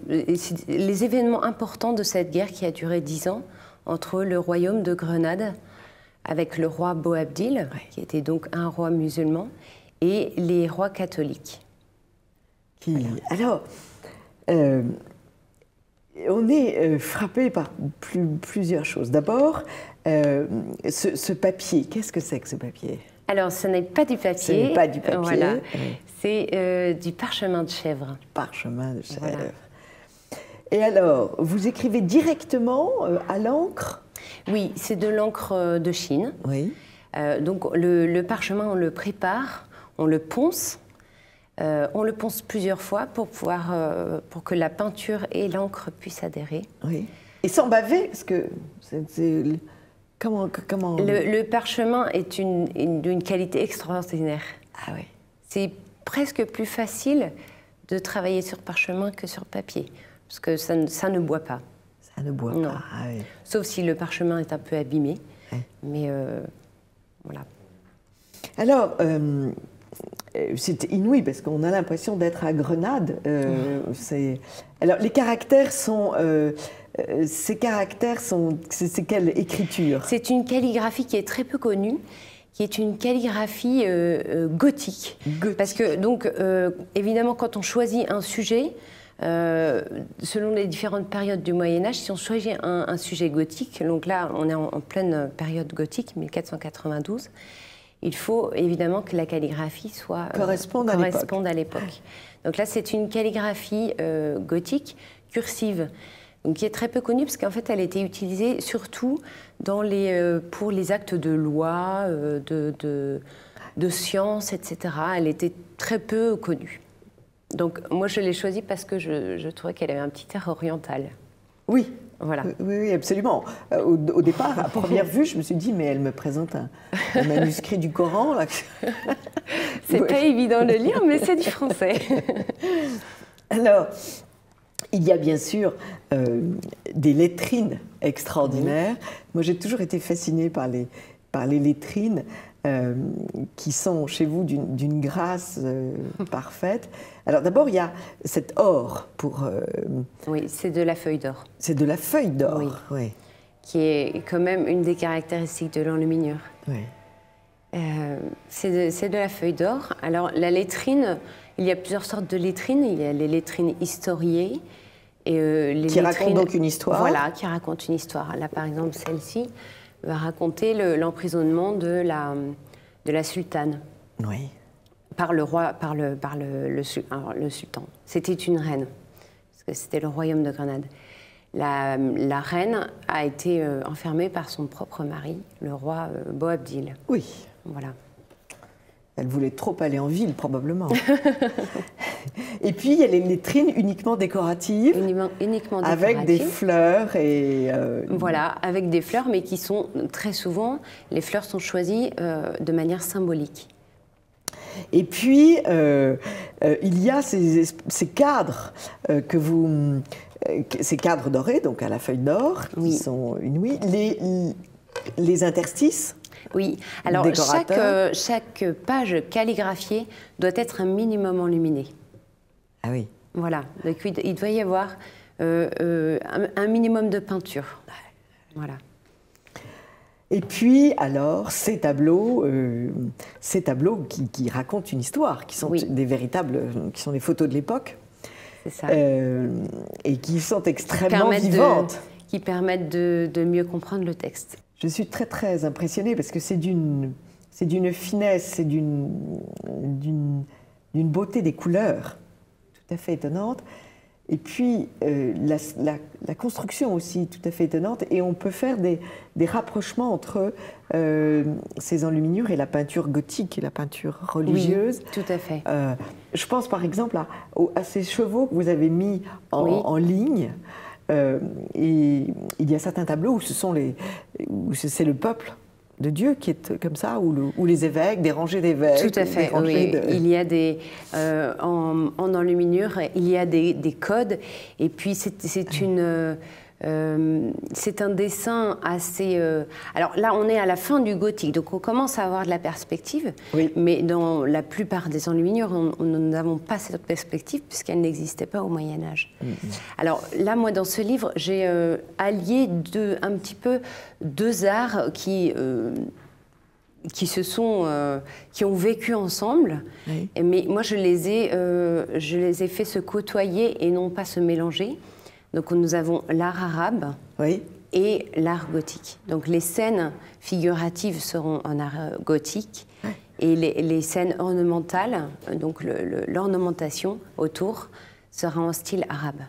les événements importants de cette guerre qui a duré 10 ans entre le royaume de Grenade, avec le roi Boabdil, qui était donc un roi musulman, et les rois catholiques. Alors, on est frappé par plusieurs choses. D'abord, ce papier, qu'est-ce que c'est que ce papier ? Alors, ce n'est pas du papier. Ce n'est pas du papier. Voilà. C'est du parchemin de chèvre. Parchemin de chèvre. Voilà. Et Et alors, vous écrivez directement à l'encre? Oui, c'est de l'encre de Chine. Oui. Donc le parchemin, on le prépare, on le ponce. On le ponce plusieurs fois pour que la peinture et l'encre puissent adhérer. Oui. Et sans baver, parce que comment Le parchemin est d'une qualité extraordinaire. Ah oui. C'est presque plus facile de travailler sur parchemin que sur papier, parce que ça ne boit pas. Ça ne boit non. pas. Ah oui. Sauf si le parchemin est un peu abîmé. Oui. Mais voilà. Alors, c'est inouï parce qu'on a l'impression d'être à Grenade. Alors, les caractères sont. Ces caractères sont. C'est quelle écriture? C'est une calligraphie qui est très peu connue, qui est une calligraphie gothique. Parce que, donc, évidemment, quand on choisit un sujet, selon les différentes périodes du Moyen-Âge, si on choisit un sujet gothique, donc là, on est en pleine période gothique, 1492, il faut évidemment que la calligraphie corresponde à l'époque. Donc là, c'est une calligraphie gothique, cursive, donc qui est très peu connue parce qu'en fait, elle était utilisée surtout pour les actes de loi, de science, etc. Elle était très peu connue. Donc moi, je l'ai choisie parce que je trouvais qu'elle avait un petit air oriental. Oui. Voilà. Oui, absolument. Au départ, à première vue, je me suis dit, mais elle me présente un manuscrit du Coran. Là. C'est pas évident de lire, mais c'est du français. Alors, il y a bien sûr des lettrines extraordinaires. Moi, j'ai toujours été fascinée par par les lettrines qui sont chez vous d'une grâce parfaite. Alors d'abord, il y a cet or pour... Oui, c'est de la feuille d'or. C'est de la feuille d'or, oui. Oui. Qui est quand même une des caractéristiques de l'enluminure. Oui. C'est de la feuille d'or. Alors la lettrine, il y a plusieurs sortes de lettrines. Il y a les lettrines historiées. Et, qui racontent donc une histoire. Voilà, qui racontent une histoire. Là, par exemple, celle-ci va raconter l'emprisonnement de la sultane. Oui. Par le roi, par le sultan. C'était une reine, parce que c'était le royaume de Grenade. La reine a été enfermée par son propre mari, le roi Boabdil. Oui. Voilà. Elle voulait trop aller en ville, probablement. Et puis, il y a les lettrines uniquement décoratives. Uniquement décoratives. Avec des fleurs et... Voilà, avec des fleurs, mais qui sont très souvent... Les fleurs sont choisies de manière symbolique. Et puis, il y a ces cadres que vous... ces cadres dorés, donc à la feuille d'or, qui sont inouïs. Les interstices. Oui, alors chaque page calligraphiée doit être un minimum enluminée. Ah oui. Voilà, donc il doit y avoir un minimum de peinture. Voilà. Et puis, alors, ces tableaux qui racontent une histoire, qui sont des véritables, qui sont des photos de l'époque. C'est ça. Et qui sont extrêmement vivantes. Qui permettent de mieux comprendre le texte. Je suis très très impressionnée parce que c'est d'une finesse, c'est d'une beauté des couleurs tout à fait étonnante. Et puis la construction aussi tout à fait étonnante. Et on peut faire des rapprochements entre ces enluminures et la peinture gothique et la peinture religieuse. Oui, tout à fait. Je pense par exemple à ces chevaux que vous avez mis en ligne. Et il y a certains tableaux où c'est le peuple de Dieu qui est comme ça, ou les évêques, des rangées d'évêques. Tout à fait, oui. Il y a en enluminure, il y a des codes, et puis c'est un dessin assez... alors là, on est à la fin du gothique, donc on commence à avoir de la perspective, mais dans la plupart des enluminures, nous n'avons pas cette perspective puisqu'elle n'existait pas au Moyen-Âge. Alors là, moi, dans ce livre, j'ai allié un petit peu deux arts qui ont vécu ensemble, mais moi, je les ai fait se côtoyer et non pas se mélanger. Donc nous avons l'art arabe et l'art gothique. Donc les scènes figuratives seront en art gothique et les scènes ornementales, donc l'ornementation autour, sera en style arabe.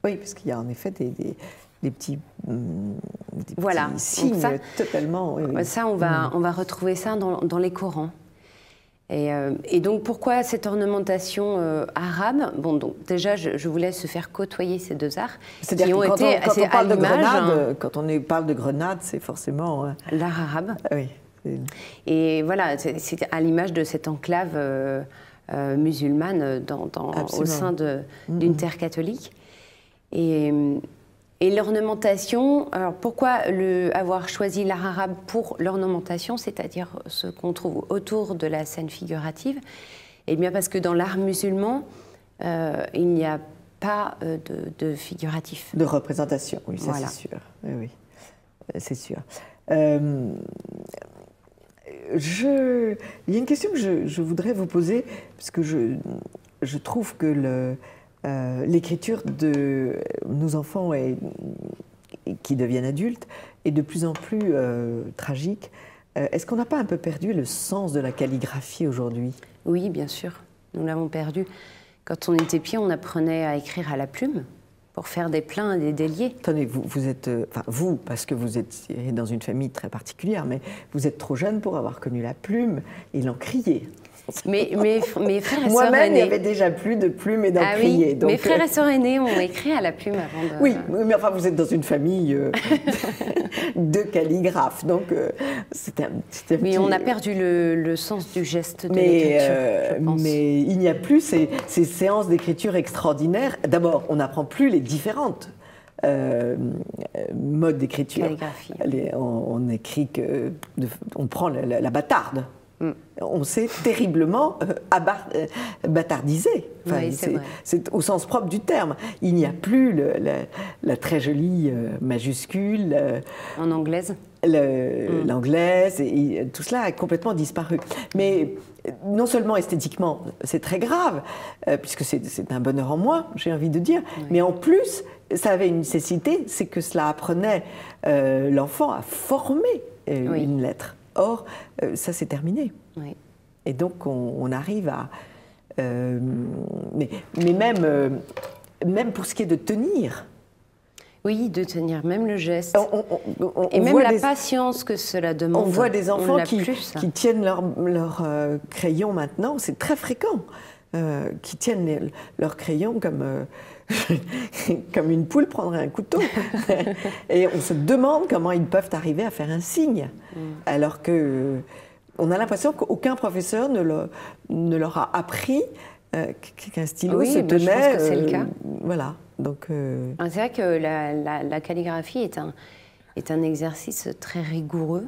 Oui, parce qu'il y a en effet des petits signes totalement... Ça, on va retrouver ça dans les Corans. Et donc, pourquoi cette ornementation arabe? Bon, donc déjà, je vous laisse faire côtoyer ces deux arts qui ont été assez à l'image. Quand on parle de Grenade, c'est forcément... l'art arabe. Oui. Et voilà, c'est à l'image de cette enclave musulmane au sein d'une terre catholique. Et l'ornementation, alors pourquoi avoir choisi l'art arabe pour l'ornementation, c'est-à-dire ce qu'on trouve autour de la scène figurative? Eh bien parce que dans l'art musulman, il n'y a pas de figuratif. De représentation, oui, ça c'est sûr. Oui, c'est sûr. Il y a une question que je voudrais vous poser, parce que je trouve que l'écriture de nos enfants qui deviennent adultes est de plus en plus tragique. Est-ce qu'on n'a pas un peu perdu le sens de la calligraphie aujourd'hui? Oui, bien sûr. Nous l'avons perdu. Quand on était petit, on apprenait à écrire à la plume pour faire des pleins et des déliés. Attendez, vous êtes... Enfin, vous, parce que vous êtes dans une famille très particulière, mais vous êtes trop jeune pour avoir connu la plume et l'encrier. Mes frères et sœurs aînés... Moi-même, il n'y avait déjà plus de plumes et d'encriers. Ah oui, donc, mes frères et sœurs aînés ont écrit à la plume avant de... Oui, mais enfin, vous êtes dans une famille de calligraphes, donc c'était un Mais on a perdu le sens du geste de l'écriture, je pense. Mais il n'y a plus ces séances d'écriture extraordinaires. D'abord, on n'apprend plus les différentes mode d'écriture. On écrit on prend la bâtarde. On s'est terriblement bâtardisé. Enfin, oui, c'est au sens propre du terme. Il n'y a plus la très jolie majuscule. En anglaise. L'anglaise, et tout cela a complètement disparu. Mais non seulement esthétiquement, c'est très grave, puisque c'est un bonheur en moins, j'ai envie de dire, mais en plus, ça avait une nécessité, c'est que cela apprenait l'enfant à former une lettre. Or, ça c'est terminé. Oui. Et donc, on arrive à... mais même pour ce qui est de tenir... Oui, de tenir, même le geste. Et même la patience que cela demande. On voit des enfants qui tiennent leur crayon maintenant, c'est très fréquent, qui tiennent leur crayon comme une poule prendrait un couteau. Et on se demande comment ils peuvent arriver à faire un signe, alors que on a l'impression qu'aucun professeur ne leur a appris qu'un stylo se tenait. Je pense que c'est le cas. Voilà. Donc, c'est vrai que la calligraphie est un exercice très rigoureux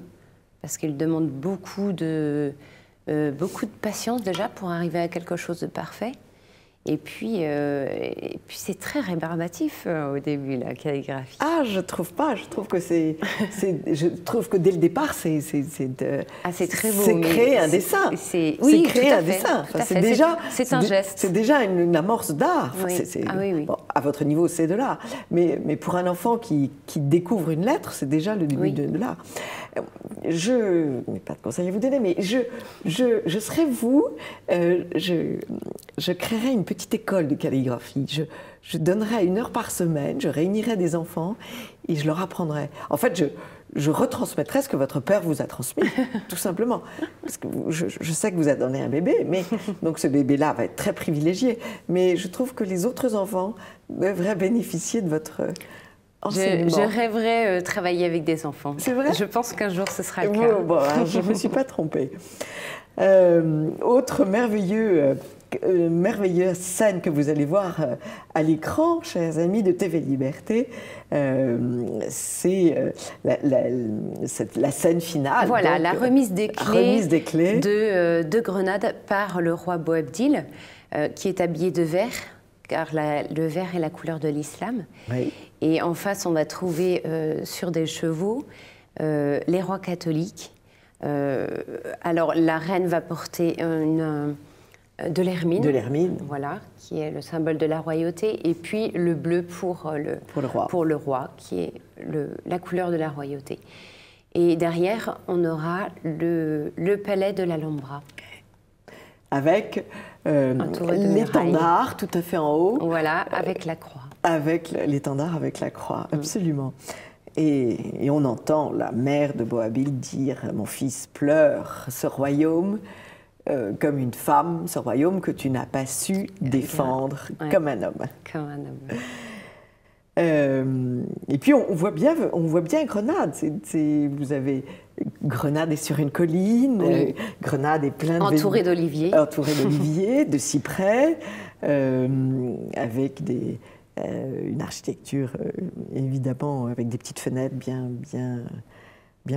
parce qu'il demande beaucoup de patience déjà pour arriver à quelque chose de parfait. Et puis c'est très rébarbatif au début, la calligraphie. Ah, je trouve pas. Je trouve que je trouve que dès le départ, c'est très beau. C'est créer un dessin. C'est créer un dessin. C'est déjà un geste. C'est déjà une amorce d'art. Oui. Bon, à votre niveau, c'est de l'art. Mais pour un enfant qui découvre une lettre, c'est déjà le début de l'art. Je n'ai pas de conseils à vous donner, mais je serais vous. Je créerais une petite école de calligraphie. Je donnerais 1 heure par semaine, je réunirais des enfants et je leur apprendrais. En fait, je retransmettrais ce que votre père vous a transmis, tout simplement. Parce que je sais que vous attendez un bébé, donc ce bébé-là va être très privilégié. Mais je trouve que les autres enfants devraient bénéficier de votre enseignement. Je rêverais travailler avec des enfants. C'est vrai ? Je pense qu'un jour ce sera le cas. Bon, je ne me suis pas trompée. Autre merveilleuse scène que vous allez voir à l'écran, chers amis de TV Liberté, c'est la scène finale. Voilà, donc, la remise des clés, de Grenade par le roi Boabdil, qui est habillé de vert, car le vert est la couleur de l'islam. Oui. Et en face, on va trouver sur des chevaux les rois catholiques. Alors, la reine va porter de l'hermine. De l'hermine. Voilà, qui est le symbole de la royauté. Et puis le bleu pour le roi, qui est la couleur de la royauté. Et derrière, on aura le palais de l'Alhambra. Avec l'étendard tout à fait en haut. Voilà, avec la croix. Avec l'étendard avec la croix, absolument. Et on entend la mère de Boabdil dire « Mon fils pleure ce royaume comme une femme, ce royaume que tu n'as pas su défendre comme un homme. » Comme un homme. Et puis on voit bien Grenade. Vous avez Grenade est sur une colline, Grenade est plein de... Entouré d'oliviers. Entouré d'oliviers, de cyprès, avec une architecture évidemment avec des petites fenêtres bien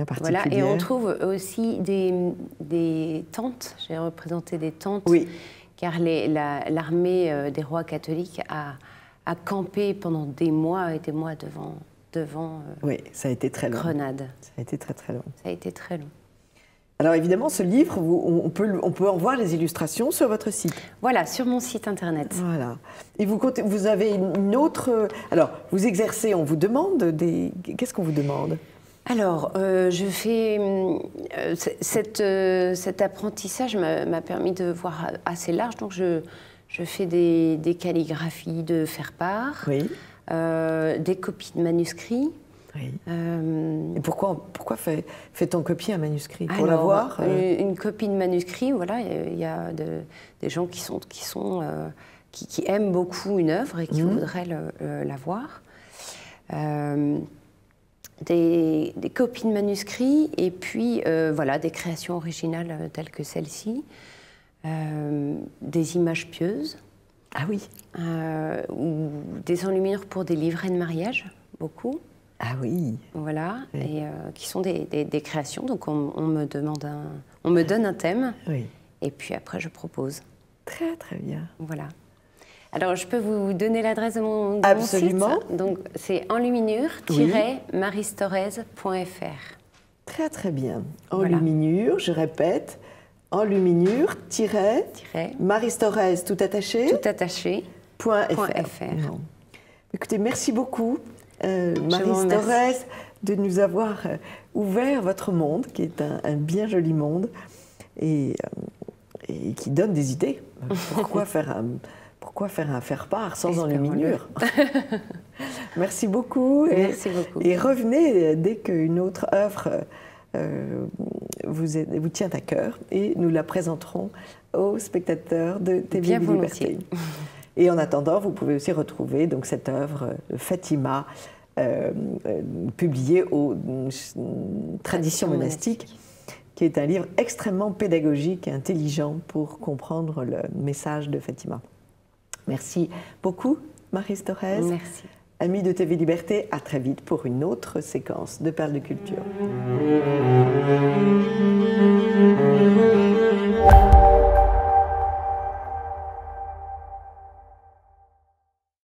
particulières. Voilà, et on trouve aussi des tentes. J'ai représenté des tentes, oui. Car l'armée des rois catholiques a campé pendant des mois et des mois devant oui, ça a été très long. Grenade. Ça a été très très long. Ça a été très long. Alors évidemment, ce livre, on peut en voir les illustrations sur votre site. Voilà, sur mon site internet. Voilà. Et vous avez une autre... Alors, vous exercez, on vous demande des... Qu'est-ce qu'on vous demande ? Alors, je fais... cet apprentissage m'a permis de voir assez large, donc je fais des calligraphies de faire-part, oui. Des copies de manuscrits. Oui. Et pourquoi fait-on copier un manuscrit ? Pour l'avoir Une copie de manuscrit, voilà, il y a des gens qui aiment beaucoup une œuvre et qui voudraient l'avoir. Des copies de manuscrits et puis voilà, des créations originales telles que celle-ci, des images pieuses. Ah oui. Ou des enluminures pour des livrets de mariage, beaucoup. Ah oui. Voilà, et qui sont des créations. Donc on me donne un thème, et puis après je propose. Très très bien. Voilà. Alors je peux vous donner l'adresse de mon Absolument. site. Donc c'est enluminure-maristorez.fr. Très très bien. Enluminure, je répète, enluminure-maristorez tout attaché. Tout attaché. .fr. Écoutez, merci beaucoup, Maristorez, de nous avoir ouvert votre monde, qui est un bien joli monde, et qui donne des idées. Pourquoi faire un faire-part sans enluminure? Merci beaucoup. Merci beaucoup. Et revenez dès qu'une autre œuvre vous tient à cœur, et nous la présenterons aux spectateurs de TV Liberté. Et en attendant, vous pouvez aussi retrouver donc, cette œuvre Fatima, publiée aux Traditions monastiques, qui est un livre extrêmement pédagogique et intelligent pour comprendre le message de Fatima. Merci beaucoup, Maristorez. Merci. Amis de TV Liberté, à très vite pour une autre séquence de Perles de Culture.